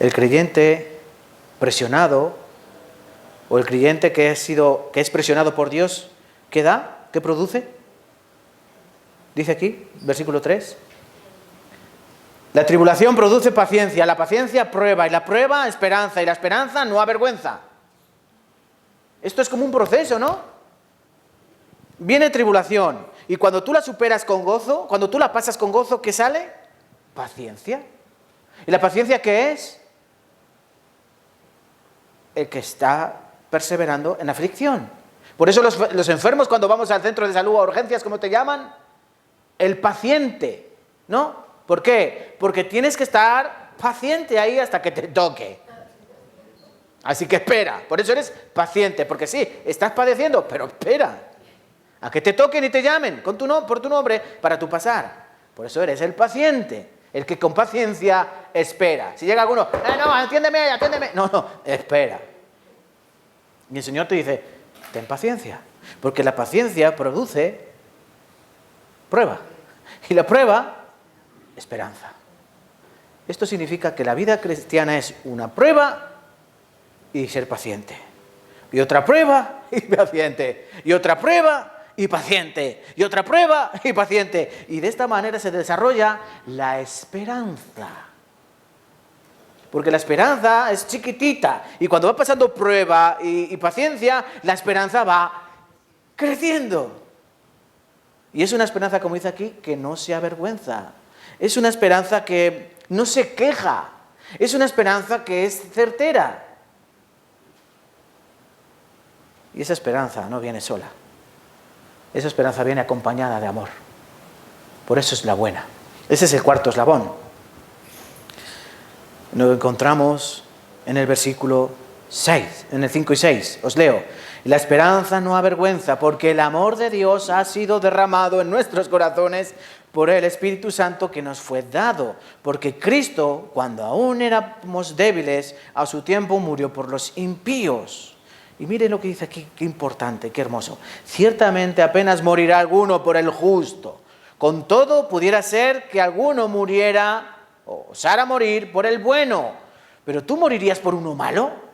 El creyente presionado, o el creyente que es presionado por Dios, ¿qué da? ¿Qué produce? Dice aquí, versículo 3. La tribulación produce paciencia, la paciencia prueba, y la prueba esperanza, y la esperanza no avergüenza. Esto es como un proceso, ¿no? Viene tribulación, y cuando tú la superas con gozo, cuando tú la pasas con gozo, ¿qué sale? Paciencia. ¿Y la paciencia qué es? El que está perseverando en aflicción. Por eso los enfermos, cuando vamos al centro de salud o a urgencias, ¿cómo te llaman? El paciente. ¿No? ¿Por qué? Porque tienes que estar paciente ahí hasta que te toque. Así que espera, por eso eres paciente, porque sí, estás padeciendo, pero espera. A que te toquen y te llamen por tu nombre para tu pasar. Por eso eres el paciente, el que con paciencia espera. Si llega alguno, no, atiéndeme. No, espera. Y el Señor te dice, ten paciencia, porque la paciencia produce prueba. Y la prueba, esperanza. Esto significa que la vida cristiana es una prueba y ser paciente. Y otra prueba y paciente. Y otra prueba y paciente. Y otra prueba y paciente. Y de esta manera se desarrolla la esperanza. Porque la esperanza es chiquitita. Y cuando va pasando prueba y paciencia, la esperanza va creciendo. Y es una esperanza, como dice aquí, que no se avergüenza. Es una esperanza que no se queja. Es una esperanza que es certera. Y esa esperanza no viene sola. Esa esperanza viene acompañada de amor. Por eso es la buena. Ese es el cuarto eslabón. Lo encontramos en el versículo 6, en el 5 y 6. Os leo. La esperanza no avergüenza, porque el amor de Dios ha sido derramado en nuestros corazones por el Espíritu Santo que nos fue dado. Porque Cristo, cuando aún éramos débiles, a su tiempo murió por los impíos. Y miren lo que dice aquí, qué importante, qué hermoso. Ciertamente apenas morirá alguno por el justo. Con todo, pudiera ser que alguno muriera, o osara morir, por el bueno. ¿Pero tú morirías por uno malo?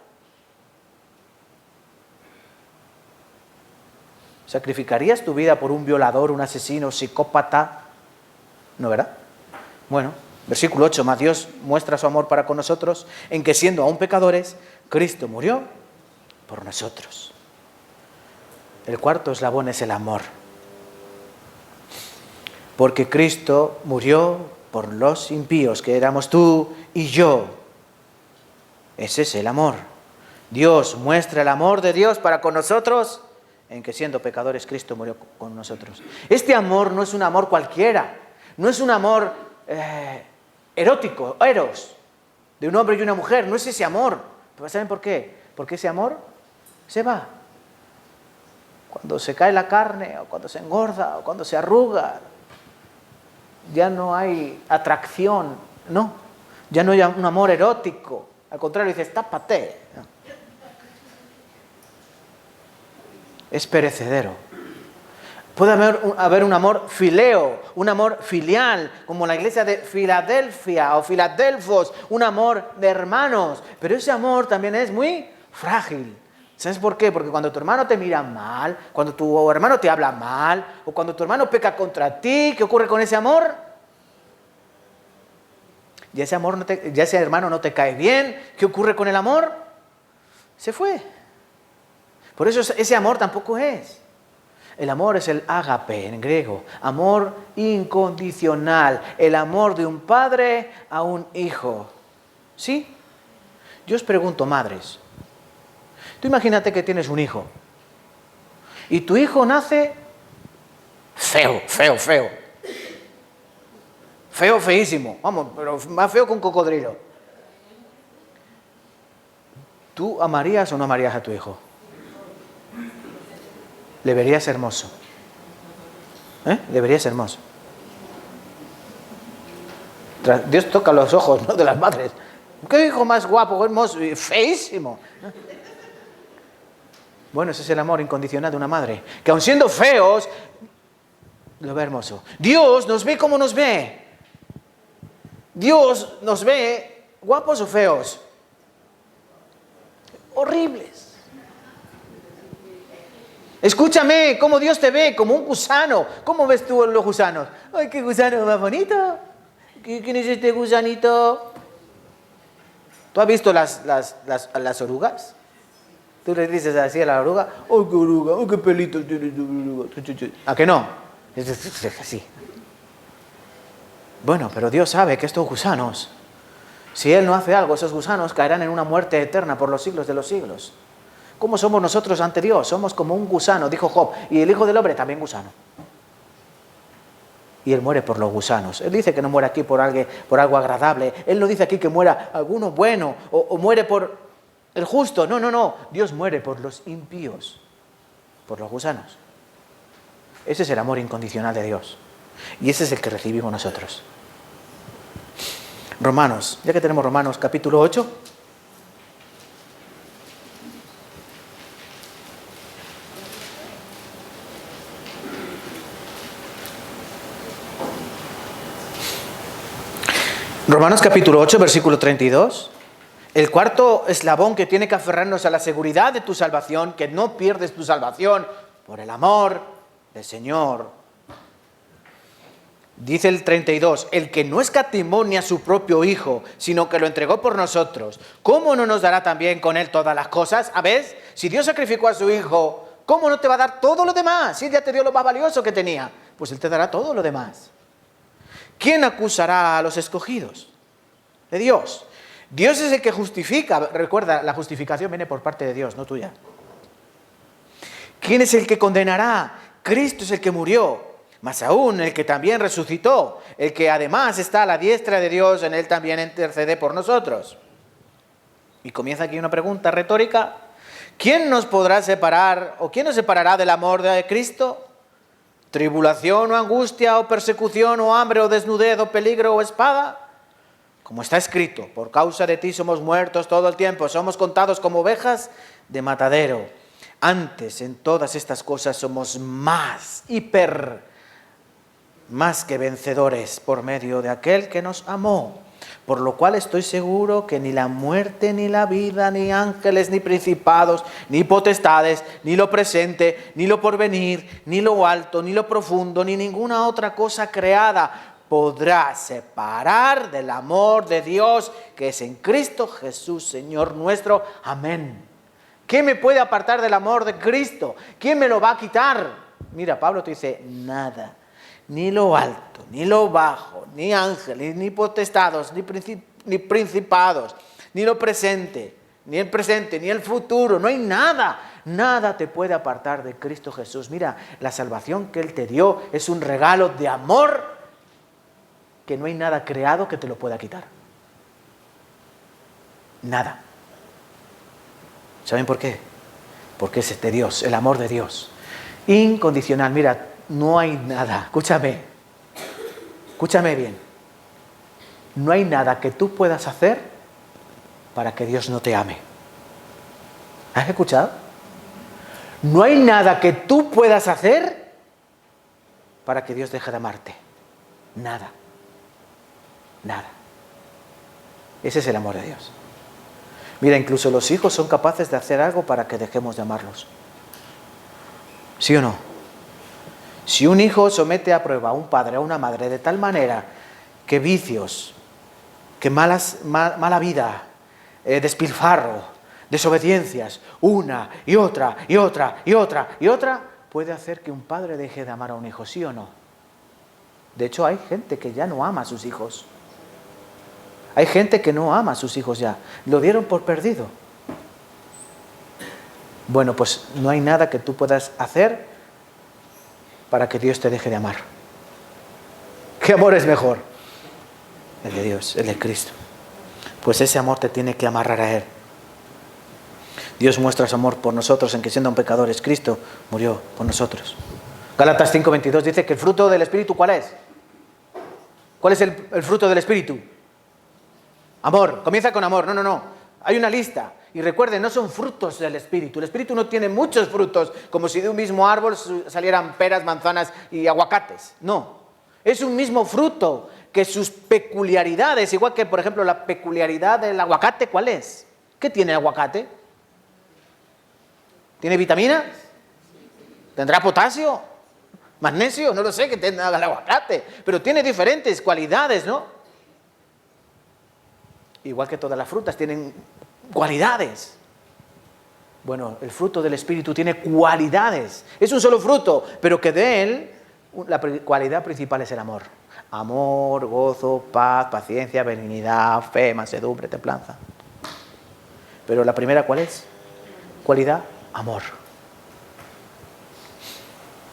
¿Sacrificarías tu vida por un violador, un asesino, psicópata? ¿No, verdad? Bueno, versículo 8, más Dios muestra su amor para con nosotros, en que siendo aún pecadores, Cristo murió por nosotros. El cuarto eslabón es el amor. Porque Cristo murió por los impíos, que éramos tú y yo. Ese es el amor. Dios muestra el amor de Dios para con nosotros, en que siendo pecadores Cristo murió con nosotros. Este amor no es un amor cualquiera, no es un amor erótico, eros, de un hombre y una mujer, no es ese amor. ¿Saben por qué? Porque ese amor se va. Cuando se cae la carne, o cuando se engorda, o cuando se arruga, ya no hay atracción, no, ya no hay un amor erótico. Al contrario, dices, tápate. Es perecedero. Puede haber un amor fileo, un amor filial, como la iglesia de Filadelfia o Filadelfos, un amor de hermanos. Pero ese amor también es muy frágil. ¿Sabes por qué? Porque cuando tu hermano te mira mal, cuando tu hermano te habla mal, o cuando tu hermano peca contra ti, ¿qué ocurre con ese amor? Ya ese hermano no te cae bien, ¿qué ocurre con el amor? Se fue. Por eso ese amor tampoco es. El amor es el ágape en griego, amor incondicional, el amor de un padre a un hijo. ¿Sí? Yo os pregunto, madres, tú imagínate que tienes un hijo y tu hijo nace feo, feísimo, vamos, pero más feo que un cocodrilo. ¿Tú amarías o no amarías a tu hijo? Le verías hermoso. Le verías hermoso. Dios toca los ojos, ¿no?, de las madres. ¿Qué hijo más guapo, hermoso, feísimo? Bueno, ese es el amor incondicional de una madre, que aun siendo feos, lo ve hermoso. Dios nos ve como nos ve. Dios nos ve guapos o feos. Horribles. Escúchame, cómo Dios te ve, como un gusano. ¿Cómo ves tú los gusanos? ¡Ay, qué gusano más bonito! ¿Quién es este gusanito? ¿Tú has visto las orugas? Tú le dices así a la oruga, ¡ay, qué oruga! ¡Ay, qué pelito tiene tu oruga! ¿A que no? Es así. Bueno, pero Dios sabe que estos gusanos, si Él no hace algo, esos gusanos caerán en una muerte eterna por los siglos de los siglos. ¿Cómo somos nosotros ante Dios? Somos como un gusano, dijo Job, y el Hijo del Hombre también gusano. y Él muere por los gusanos. Él dice que no muere aquí por algo agradable. Él no dice aquí que muera alguno bueno o muere por el justo. No, no, no. Dios muere por los impíos, por los gusanos. Ese es el amor incondicional de Dios. Y ese es el que recibimos nosotros. Romanos, ya que tenemos Romanos capítulo 8. Romanos capítulo 8, versículo 32. El cuarto eslabón que tiene que aferrarnos a la seguridad de tu salvación, que no pierdes tu salvación por el amor del Señor. Dice el 32, el que no escatimó ni a su propio Hijo, sino que lo entregó por nosotros, ¿cómo no nos dará también con Él todas las cosas? ¿A ver? Si Dios sacrificó a su Hijo, ¿cómo no te va a dar todo lo demás? Si Él ya te dio lo más valioso que tenía, pues Él te dará todo lo demás. ¿Quién acusará a los escogidos? De Dios. Dios es el que justifica. Recuerda, la justificación viene por parte de Dios, no tuya. ¿Quién es el que condenará? Cristo es el que murió. Más aún, el que también resucitó. El que además está a la diestra de Dios, en Él también intercede por nosotros. Y comienza aquí una pregunta retórica. ¿Quién nos podrá separar o quién nos separará del amor de Cristo? ¿Tribulación o angustia o persecución o hambre o desnudez o peligro o espada? Como está escrito, por causa de ti somos muertos todo el tiempo, somos contados como ovejas de matadero. Antes, en todas estas cosas somos más que vencedores por medio de aquel que nos amó. Por lo cual estoy seguro que ni la muerte, ni la vida, ni ángeles, ni principados, ni potestades, ni lo presente, ni lo porvenir, ni lo alto, ni lo profundo, ni ninguna otra cosa creada podrá separar del amor de Dios que es en Cristo Jesús, Señor nuestro. Amén. ¿Qué me puede apartar del amor de Cristo? ¿Quién me lo va a quitar? Mira, Pablo te dice, nada. Ni lo alto, ni lo bajo, ni ángeles, ni potestados, ni principados, ni lo presente, ni el presente, ni el futuro. No hay nada. Nada te puede apartar de Cristo Jesús. Mira, la salvación que Él te dio es un regalo de amor que no hay nada creado que te lo pueda quitar. Nada. ¿Saben por qué? Porque es de Dios, el amor de Dios. Incondicional. Mira, no hay nada, escúchame bien, no hay nada que tú puedas hacer para que Dios no te ame. ¿Has escuchado? No hay nada que tú puedas hacer para que Dios deje de amarte. Nada. Nada. Ese es el amor de Dios. Mira, incluso los hijos son capaces de hacer algo para que dejemos de amarlos. ¿Sí o no? Si un hijo somete a prueba a un padre o a una madre de tal manera que vicios, que mala vida, despilfarro, desobediencias, una y otra y otra y otra y otra, puede hacer que un padre deje de amar a un hijo, ¿sí o no? De hecho, hay gente que ya no ama a sus hijos. Hay gente que no ama a sus hijos ya. Lo dieron por perdido. Bueno, pues no hay nada que tú puedas hacer para que Dios te deje de amar. ¿Qué amor es mejor? El de Dios, el de Cristo. Pues ese amor te tiene que amarrar a Él. Dios muestra su amor por nosotros en que siendo un pecadores, Cristo murió por nosotros. Gálatas 5:22 dice que el fruto del Espíritu, ¿cuál es? ¿Cuál es el fruto del Espíritu? Amor. Comienza con amor. No. Hay una lista. Y recuerden, no son frutos del Espíritu. El Espíritu no tiene muchos frutos, como si de un mismo árbol salieran peras, manzanas y aguacates. No. Es un mismo fruto que sus peculiaridades, igual que, por ejemplo, la peculiaridad del aguacate, ¿cuál es? ¿Qué tiene el aguacate? ¿Tiene vitaminas? ¿Tendrá potasio? ¿Magnesio? No lo sé qué tendrá el aguacate, pero tiene diferentes cualidades, ¿no? Igual que todas las frutas tienen cualidades. Bueno, el fruto del Espíritu tiene cualidades. Es un solo fruto, pero que de él la cualidad principal es el amor. Amor, gozo, paz, paciencia, benignidad, fe, mansedumbre, templanza. Pero la primera, ¿cuál es? Cualidad, amor.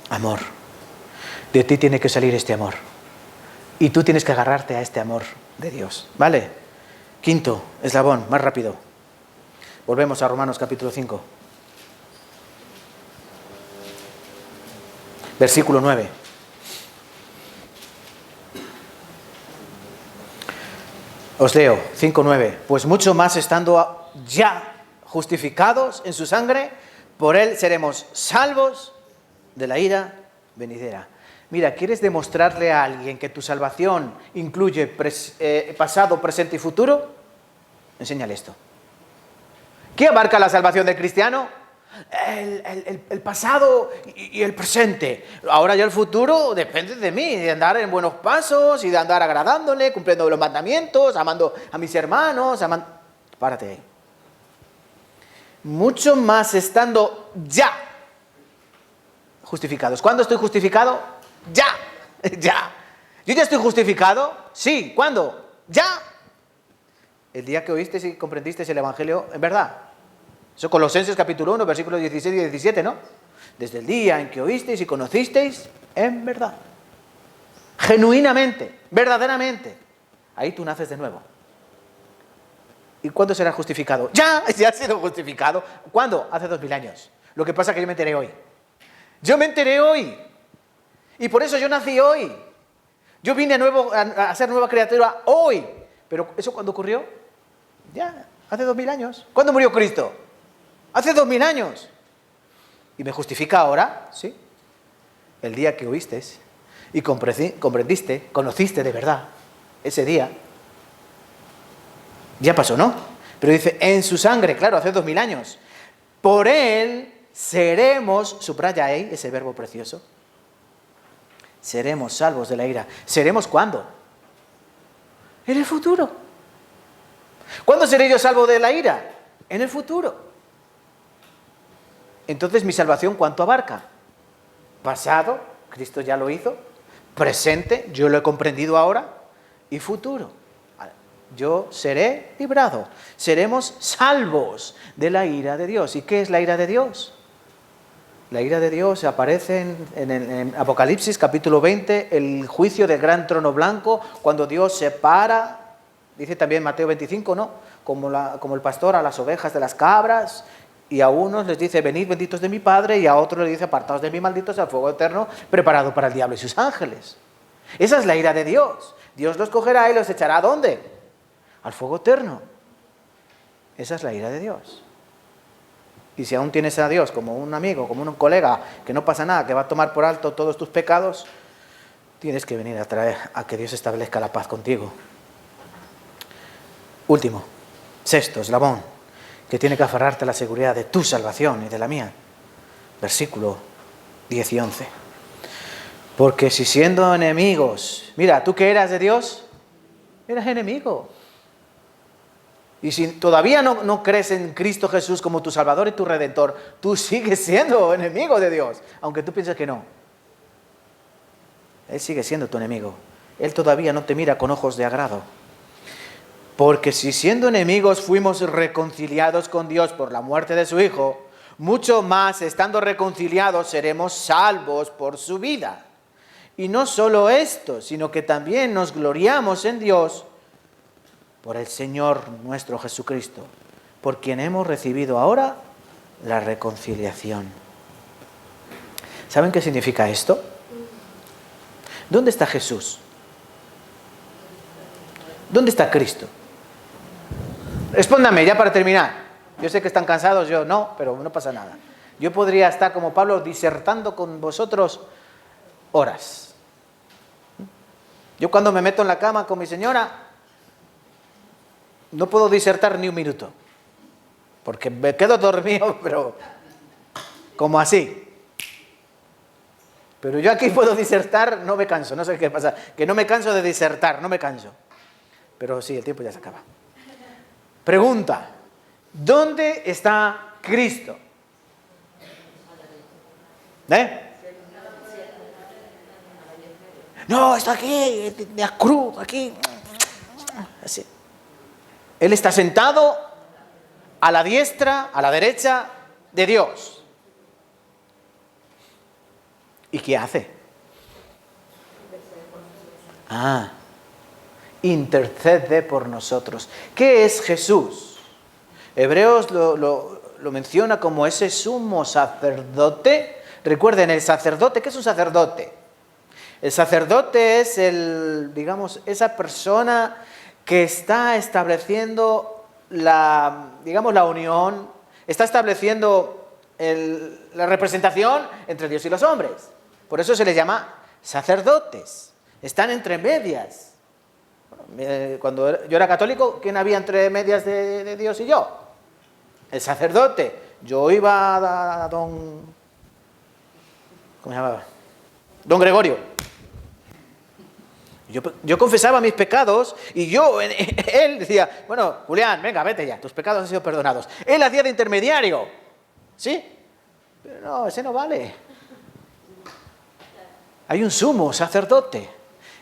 Amor. De ti tiene que salir este amor. Y tú tienes que agarrarte a este amor de Dios, ¿vale? Quinto eslabón, más rápido. Volvemos a Romanos capítulo 5. Versículo 9. Os leo, 5:9. Pues mucho más estando ya justificados en su sangre, por él seremos salvos de la ira venidera. Mira, ¿quieres demostrarle a alguien que tu salvación incluye pasado, presente y futuro? Enséñale esto. ¿Qué abarca la salvación del cristiano? El pasado y el presente. Ahora ya el futuro depende de mí, de andar en buenos pasos y de andar agradándole, cumpliendo los mandamientos, amando a mis hermanos. Párate ahí. Mucho más estando ya justificados. ¿Cuándo estoy justificado? Ya. Ya. ¿Yo ya estoy justificado? Sí. ¿Cuándo? Ya. El día que oísteis y comprendisteis el Evangelio en verdad. Eso Colosenses capítulo 1, versículos 16 y 17, ¿no? Desde el día en que oísteis y conocisteis en verdad. Genuinamente, verdaderamente. Ahí tú naces de nuevo. ¿Y cuándo serás justificado? ¡Ya! Ya has sido justificado. ¿Cuándo? Hace 2000 años. Lo que pasa es que yo me enteré hoy. Yo me enteré hoy. Y por eso yo nací hoy. Yo vine a ser nueva criatura hoy. Pero ¿eso cuándo ocurrió? Ya, hace 2000 años. ¿Cuándo murió Cristo? Hace 2000 años. ¿Y me justifica ahora? Sí. El día que oíste y comprendiste, conociste de verdad, ese día, ya pasó, ¿no? Pero dice, en su sangre, claro, hace 2000 años. Por él seremos, subraya ahí ese verbo precioso, seremos salvos de la ira. ¿Seremos cuándo? En el futuro. ¿Cuándo seré yo salvo de la ira? En el futuro. Entonces, ¿mi salvación cuánto abarca? Pasado, Cristo ya lo hizo. Presente, yo lo he comprendido ahora. Y futuro, yo seré librado. Seremos salvos de la ira de Dios. ¿Y qué es la ira de Dios? La ira de Dios aparece en Apocalipsis capítulo 20, el juicio del gran trono blanco, cuando Dios separa, dice también Mateo 25, ¿no? Como el pastor a las ovejas de las cabras. Y a unos les dice, venid benditos de mi Padre, y a otros les dice, apartados de mí malditos al fuego eterno, preparado para el diablo y sus ángeles. Esa es la ira de Dios. Dios los cogerá y los echará ¿a dónde? Al fuego eterno. Esa es la ira de Dios. Y si aún tienes a Dios como un amigo, como un colega, que no pasa nada, que va a tomar por alto todos tus pecados, tienes que venir a traer a que Dios establezca la paz contigo. Último, sexto eslabón, que tiene que aferrarte a la seguridad de tu salvación y de la mía. Versículo 10 y 11. Porque si siendo enemigos, mira, ¿tú que eras de Dios? Eras enemigo. Y si todavía no crees en Cristo Jesús como tu Salvador y tu Redentor, tú sigues siendo enemigo de Dios, aunque tú pienses que no. Él sigue siendo tu enemigo. Él todavía no te mira con ojos de agrado. Porque si siendo enemigos fuimos reconciliados con Dios por la muerte de su Hijo, mucho más estando reconciliados seremos salvos por su vida. Y no solo esto, sino que también nos gloriamos en Dios por el Señor nuestro Jesucristo, por quien hemos recibido ahora la reconciliación. ¿Saben qué significa esto? ¿Dónde está Jesús? ¿Dónde está Cristo? Respóndame, ya para terminar. Yo sé que están cansados, yo no, pero no pasa nada. Yo podría estar como Pablo disertando con vosotros horas. Yo cuando me meto en la cama con mi señora, no puedo disertar ni un minuto, porque me quedo dormido, pero como así. Pero yo aquí puedo disertar, no me canso, no sé qué pasa, que no me canso de disertar, no me canso. Pero sí, el tiempo ya se acaba. Pregunta, ¿dónde está Cristo? No, está aquí, en la cruz, aquí. Así. Él está sentado a la diestra, a la derecha de Dios. ¿Y qué hace? Ah, intercede por nosotros. ¿Qué es Jesús? Hebreos lo menciona como ese sumo sacerdote. Recuerden, el sacerdote, ¿qué es un sacerdote? El sacerdote es esa persona que está estableciendo la unión, está estableciendo la representación entre Dios y los hombres. Por eso se les llama sacerdotes. Están entre medias. Cuando yo era católico, ¿quién había entre medias de Dios y yo? El sacerdote. Yo iba a don... ¿Cómo se llamaba? Don Gregorio. Yo confesaba mis pecados y él decía, bueno, Julián, venga, vete ya, tus pecados han sido perdonados. Él hacía de intermediario, ¿sí? Pero no, ese no vale. Hay un sumo sacerdote,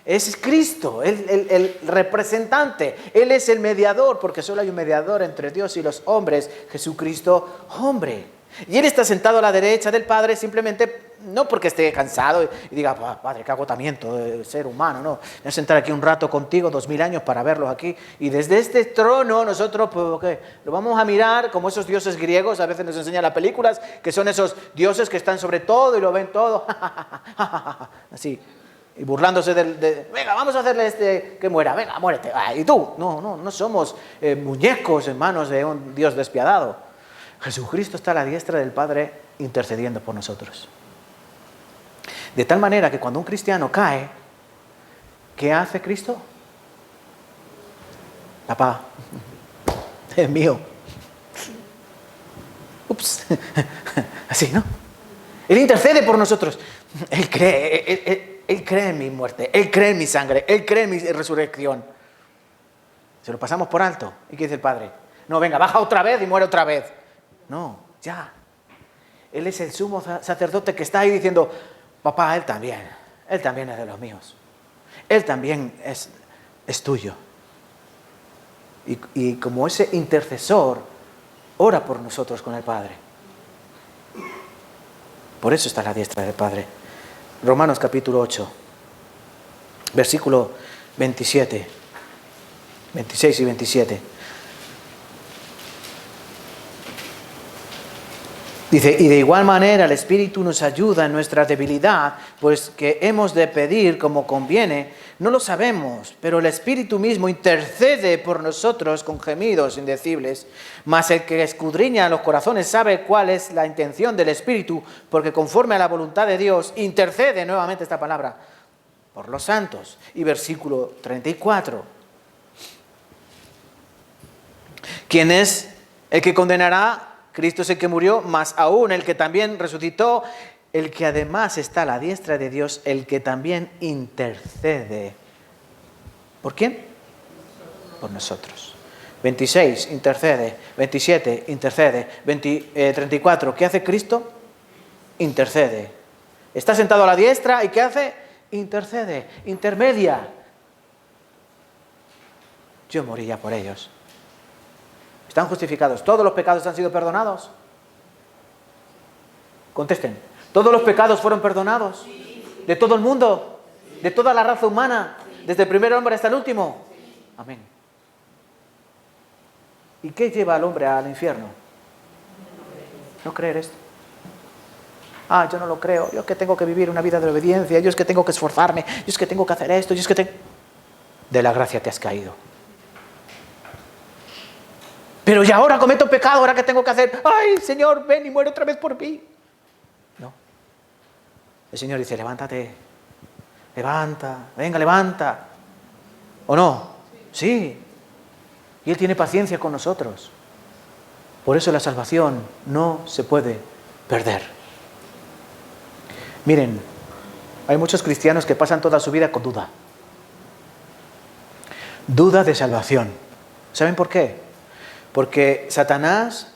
es Cristo, el representante. Él es el mediador, porque solo hay un mediador entre Dios y los hombres, Jesucristo, hombre. Y Él está sentado a la derecha del Padre simplemente, no porque esté cansado y diga, Padre, qué agotamiento de ser humano, no. Voy a sentar aquí un rato contigo, 2000 años para verlos aquí. Y desde este trono nosotros lo vamos a mirar como esos dioses griegos, a veces nos enseñan las películas, que son esos dioses que están sobre todo y lo ven todo. Así, y burlándose venga, vamos a hacerle que muera, venga, muérete. Y tú, no somos muñecos en manos de un Dios despiadado. Jesucristo está a la diestra del Padre intercediendo por nosotros. De tal manera que cuando un cristiano cae, ¿qué hace Cristo? Papá, es mío. Ups, así, ¿no? Él intercede por nosotros. Él cree en mi muerte, Él cree en mi sangre, Él cree en mi resurrección. Se lo pasamos por alto. ¿Y qué dice el Padre? No, venga, baja otra vez y muere otra vez. No, ya. Él es el sumo sacerdote que está ahí diciendo, papá, Él también es de los míos. Él también es tuyo. Y como ese intercesor, ora por nosotros con el Padre. Por eso está a la diestra del Padre. Romanos capítulo 8, versículo 27, 26 y 27. Dice, y de igual manera el Espíritu nos ayuda en nuestra debilidad, pues que hemos de pedir como conviene, no lo sabemos, pero el Espíritu mismo intercede por nosotros con gemidos indecibles, mas el que escudriña los corazones sabe cuál es la intención del Espíritu, porque conforme a la voluntad de Dios, intercede, nuevamente esta palabra, por los santos. Y versículo 34. ¿Quién es el que condenará? Cristo es el que murió, más aún el que también resucitó, el que además está a la diestra de Dios, el que también intercede. ¿Por quién? Por nosotros. 26, intercede. 27, intercede. 34, ¿qué hace Cristo? Intercede. Está sentado a la diestra y ¿qué hace? Intercede, intermedia. Yo morí ya por ellos. ¿Están justificados? ¿Todos los pecados han sido perdonados? Contesten. ¿Todos los pecados fueron perdonados? ¿De todo el mundo? ¿De toda la raza humana? ¿Desde el primer hombre hasta el último? Amén. ¿Y qué lleva al hombre al infierno? No creer esto. Yo no lo creo. Yo es que tengo que vivir una vida de obediencia. Yo es que tengo que esforzarme. Yo es que tengo que hacer esto. Yo es que de la gracia te has caído. Pero y ahora cometo pecado, ¿ahora qué tengo que hacer? ¡Ay, Señor, ven y muere otra vez por mí! No. El Señor dice, levántate, levanta, venga, levanta. ¿O no? Sí. Y Él tiene paciencia con nosotros. Por eso la salvación no se puede perder. Miren, hay muchos cristianos que pasan toda su vida con duda. Duda de salvación. ¿Saben por qué? Porque Satanás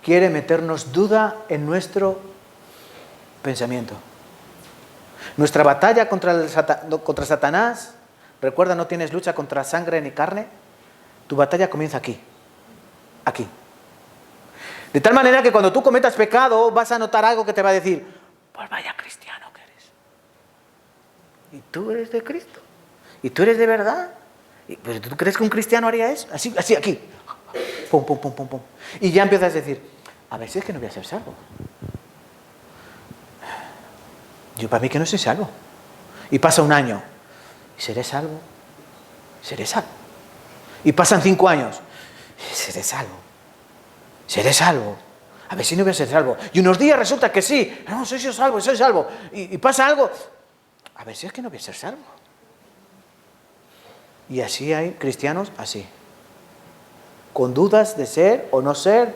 quiere meternos duda en nuestro pensamiento. Nuestra batalla contra Satanás, recuerda, no tienes lucha contra sangre ni carne. Tu batalla comienza aquí. Aquí. De tal manera que cuando tú cometas pecado, vas a notar algo que te va a decir, pues vaya cristiano que eres. ¿Y tú eres de Cristo? ¿Y tú eres de verdad? ¿Pero tú crees que un cristiano haría eso? Así, aquí. Pum, pum, pum, pum, pum. Y ya empiezas a decir, a ver si es que no voy a ser salvo. Yo para mí que no soy salvo. Y pasa un año. ¿Y seré salvo? ¿Seré salvo? Y pasan 5 años. ¿Seré salvo? ¿Seré salvo? A ver si no voy a ser salvo. Y unos días resulta que sí. No, soy salvo, soy salvo. Y pasa algo. A ver si es que no voy a ser salvo. Y así hay cristianos así. Con dudas de ser o no ser.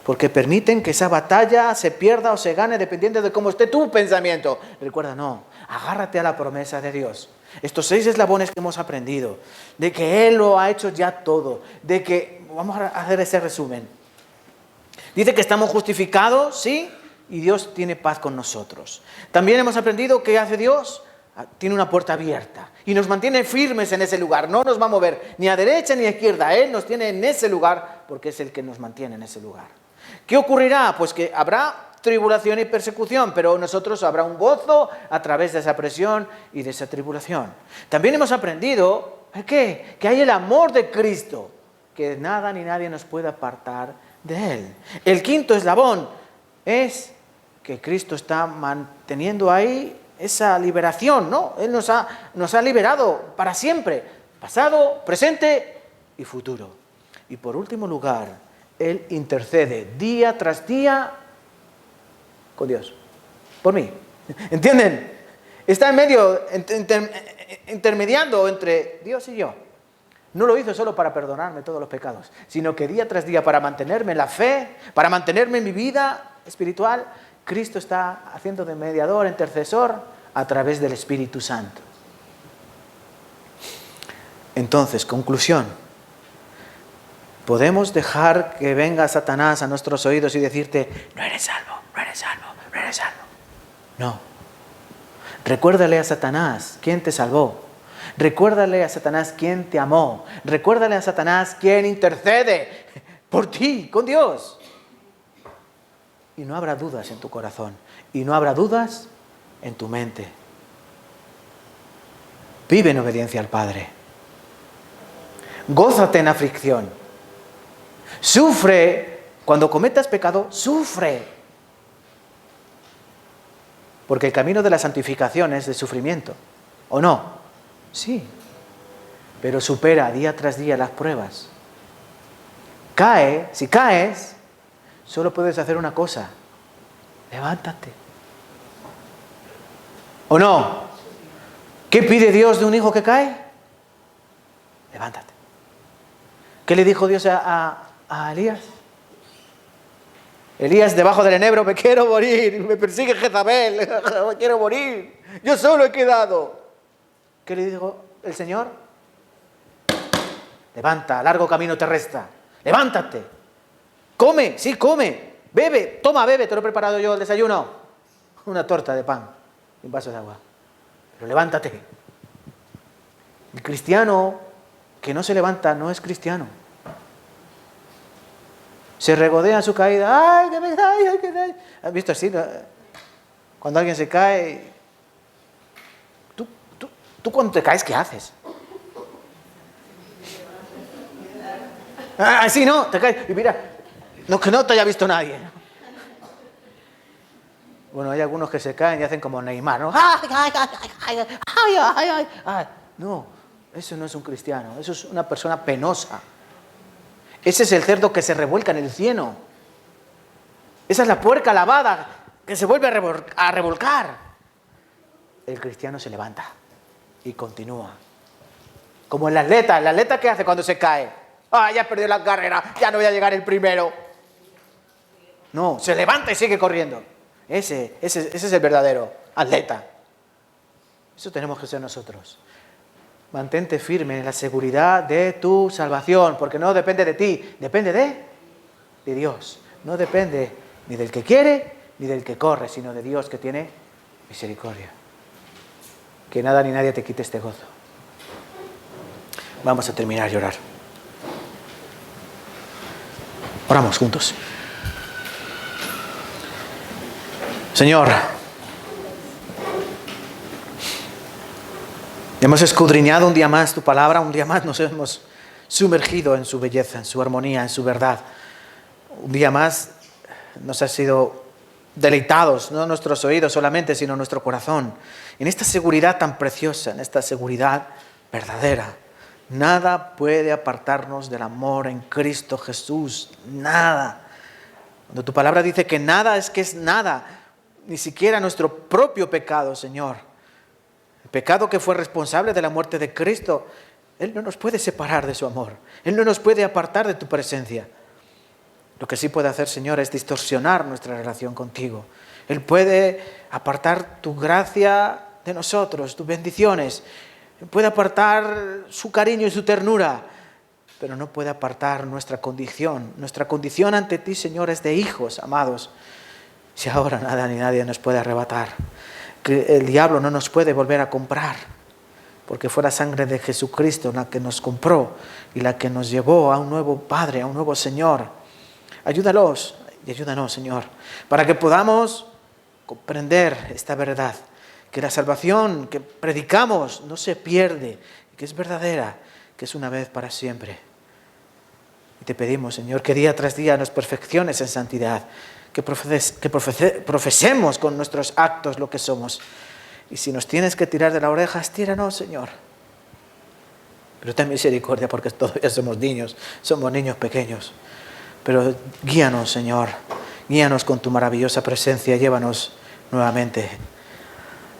Porque permiten que esa batalla se pierda o se gane dependiendo de cómo esté tu pensamiento. Recuerda, no. Agárrate a la promesa de Dios. Estos 6 eslabones que hemos aprendido. De que Él lo ha hecho ya todo. De que, vamos a hacer ese resumen. Dice que estamos justificados, ¿sí? Y Dios tiene paz con nosotros. También hemos aprendido que hace Dios. Tiene una puerta abierta y nos mantiene firmes en ese lugar. No nos va a mover ni a derecha ni a izquierda. Él nos tiene en ese lugar porque es el que nos mantiene en ese lugar. ¿Qué ocurrirá? Pues que habrá tribulación y persecución, pero nosotros habrá un gozo a través de esa presión y de esa tribulación. También hemos aprendido ¿qué? Que hay el amor de Cristo, que nada ni nadie nos puede apartar de Él. El quinto eslabón es que Cristo está manteniendo ahí esa liberación, ¿no? Él nos ha liberado para siempre, pasado, presente y futuro. Y por último lugar, Él intercede día tras día con Dios, por mí. ¿Entienden? Está en medio, intermediando entre Dios y yo. No lo hizo solo para perdonarme todos los pecados, sino que día tras día para mantenerme en la fe, para mantenerme en mi vida espiritual. Cristo está haciendo de mediador, intercesor, a través del Espíritu Santo. Entonces, conclusión. ¿Podemos dejar que venga Satanás a nuestros oídos y decirte, no eres salvo, no eres salvo, no eres salvo? No. Recuérdale a Satanás quién te salvó. Recuérdale a Satanás quién te amó. Recuérdale a Satanás quién intercede por ti, con Dios. Y no habrá dudas en tu corazón. Y no habrá dudas en tu mente. Vive en obediencia al Padre. Gózate en aflicción. Sufre. Cuando cometas pecado, sufre. Porque el camino de la santificación es de sufrimiento. ¿O no? Sí. Pero supera día tras día las pruebas. Si caes, solo puedes hacer una cosa. Levántate. ¿O no? ¿Qué pide Dios de un hijo que cae? Levántate. ¿Qué le dijo Dios a Elías? Elías debajo del enebro, me quiero morir, me persigue Jezabel, me quiero morir, yo solo he quedado. ¿Qué le dijo el Señor? Levanta, largo camino te resta, levántate, come, sí, come, bebe, toma, bebe, te lo he preparado yo el desayuno, una torta de pan y un vaso de agua, pero levántate. El cristiano que no se levanta no es cristiano. Se regodea en su caída. ¡Ay, que me cae! ¡Ay, que me... ¿Has visto así? Cuando alguien se cae... ¿Tú cuando te caes, qué haces? Así, ¿no? Te caes. Y mira, que no te haya visto nadie. Bueno, hay algunos que se caen y hacen como Neymar, ¿no? ¡Ay, ay, ay, ay, ay, ay, ay, ay! No, eso no es un cristiano. Eso es una persona penosa. Ese es el cerdo que se revuelca en el cieno. Esa es la puerca lavada que se vuelve a revolcar. El cristiano se levanta y continúa. Como el atleta ¿qué hace cuando se cae? Ya perdió la carrera, ya no voy a llegar el primero. No, se levanta y sigue corriendo. Ese es el verdadero atleta. Eso tenemos que ser nosotros. Mantente firme en la seguridad de tu salvación, porque no depende de ti, depende de Dios. No depende ni del que quiere ni del que corre, sino de Dios que tiene misericordia. Que nada ni nadie te quite este gozo. Vamos a terminar a llorar. Oramos juntos. Señor, Hemos escudriñado un día más tu palabra, un día más nos hemos sumergido en su belleza, en su armonía, en su verdad. Un día más nos ha sido deleitados, no nuestros oídos solamente, sino nuestro corazón. En esta seguridad tan preciosa, en esta seguridad verdadera. Nada puede apartarnos del amor en Cristo Jesús. Nada. Cuando tu palabra dice que nada es nada, ni siquiera nuestro propio pecado, Señor. El pecado que fue responsable de la muerte de Cristo, Él no nos puede separar de su amor. Él no nos puede apartar de tu presencia. Lo que sí puede hacer, Señor, es distorsionar nuestra relación contigo. Él puede apartar tu gracia de nosotros, tus bendiciones. Él puede apartar su cariño y su ternura, pero no puede apartar nuestra condición. Nuestra condición ante ti, Señor, es de hijos amados. Si ahora nada ni nadie nos puede arrebatar, que el diablo no nos puede volver a comprar, porque fue la sangre de Jesucristo la que nos compró y la que nos llevó a un nuevo Padre, a un nuevo Señor. Ayúdalos y ayúdanos, Señor, para que podamos comprender esta verdad, que la salvación que predicamos no se pierde, que es verdadera, que es una vez para siempre. Y te pedimos, Señor, que día tras día nos perfecciones en santidad, que profesemos con nuestros actos lo que somos. Y si nos tienes que tirar de la oreja, estíranos, Señor. Pero ten misericordia, porque todavía somos niños pequeños. Pero guíanos, Señor, guíanos con tu maravillosa presencia, llévanos nuevamente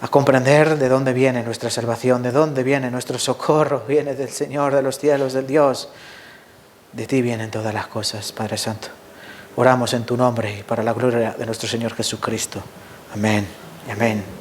a comprender de dónde viene nuestra salvación, de dónde viene nuestro socorro. Viene del Señor de los cielos, del Dios. De ti vienen todas las cosas, Padre Santo. Oramos en tu nombre y para la gloria de nuestro Señor Jesucristo. Amén y amén.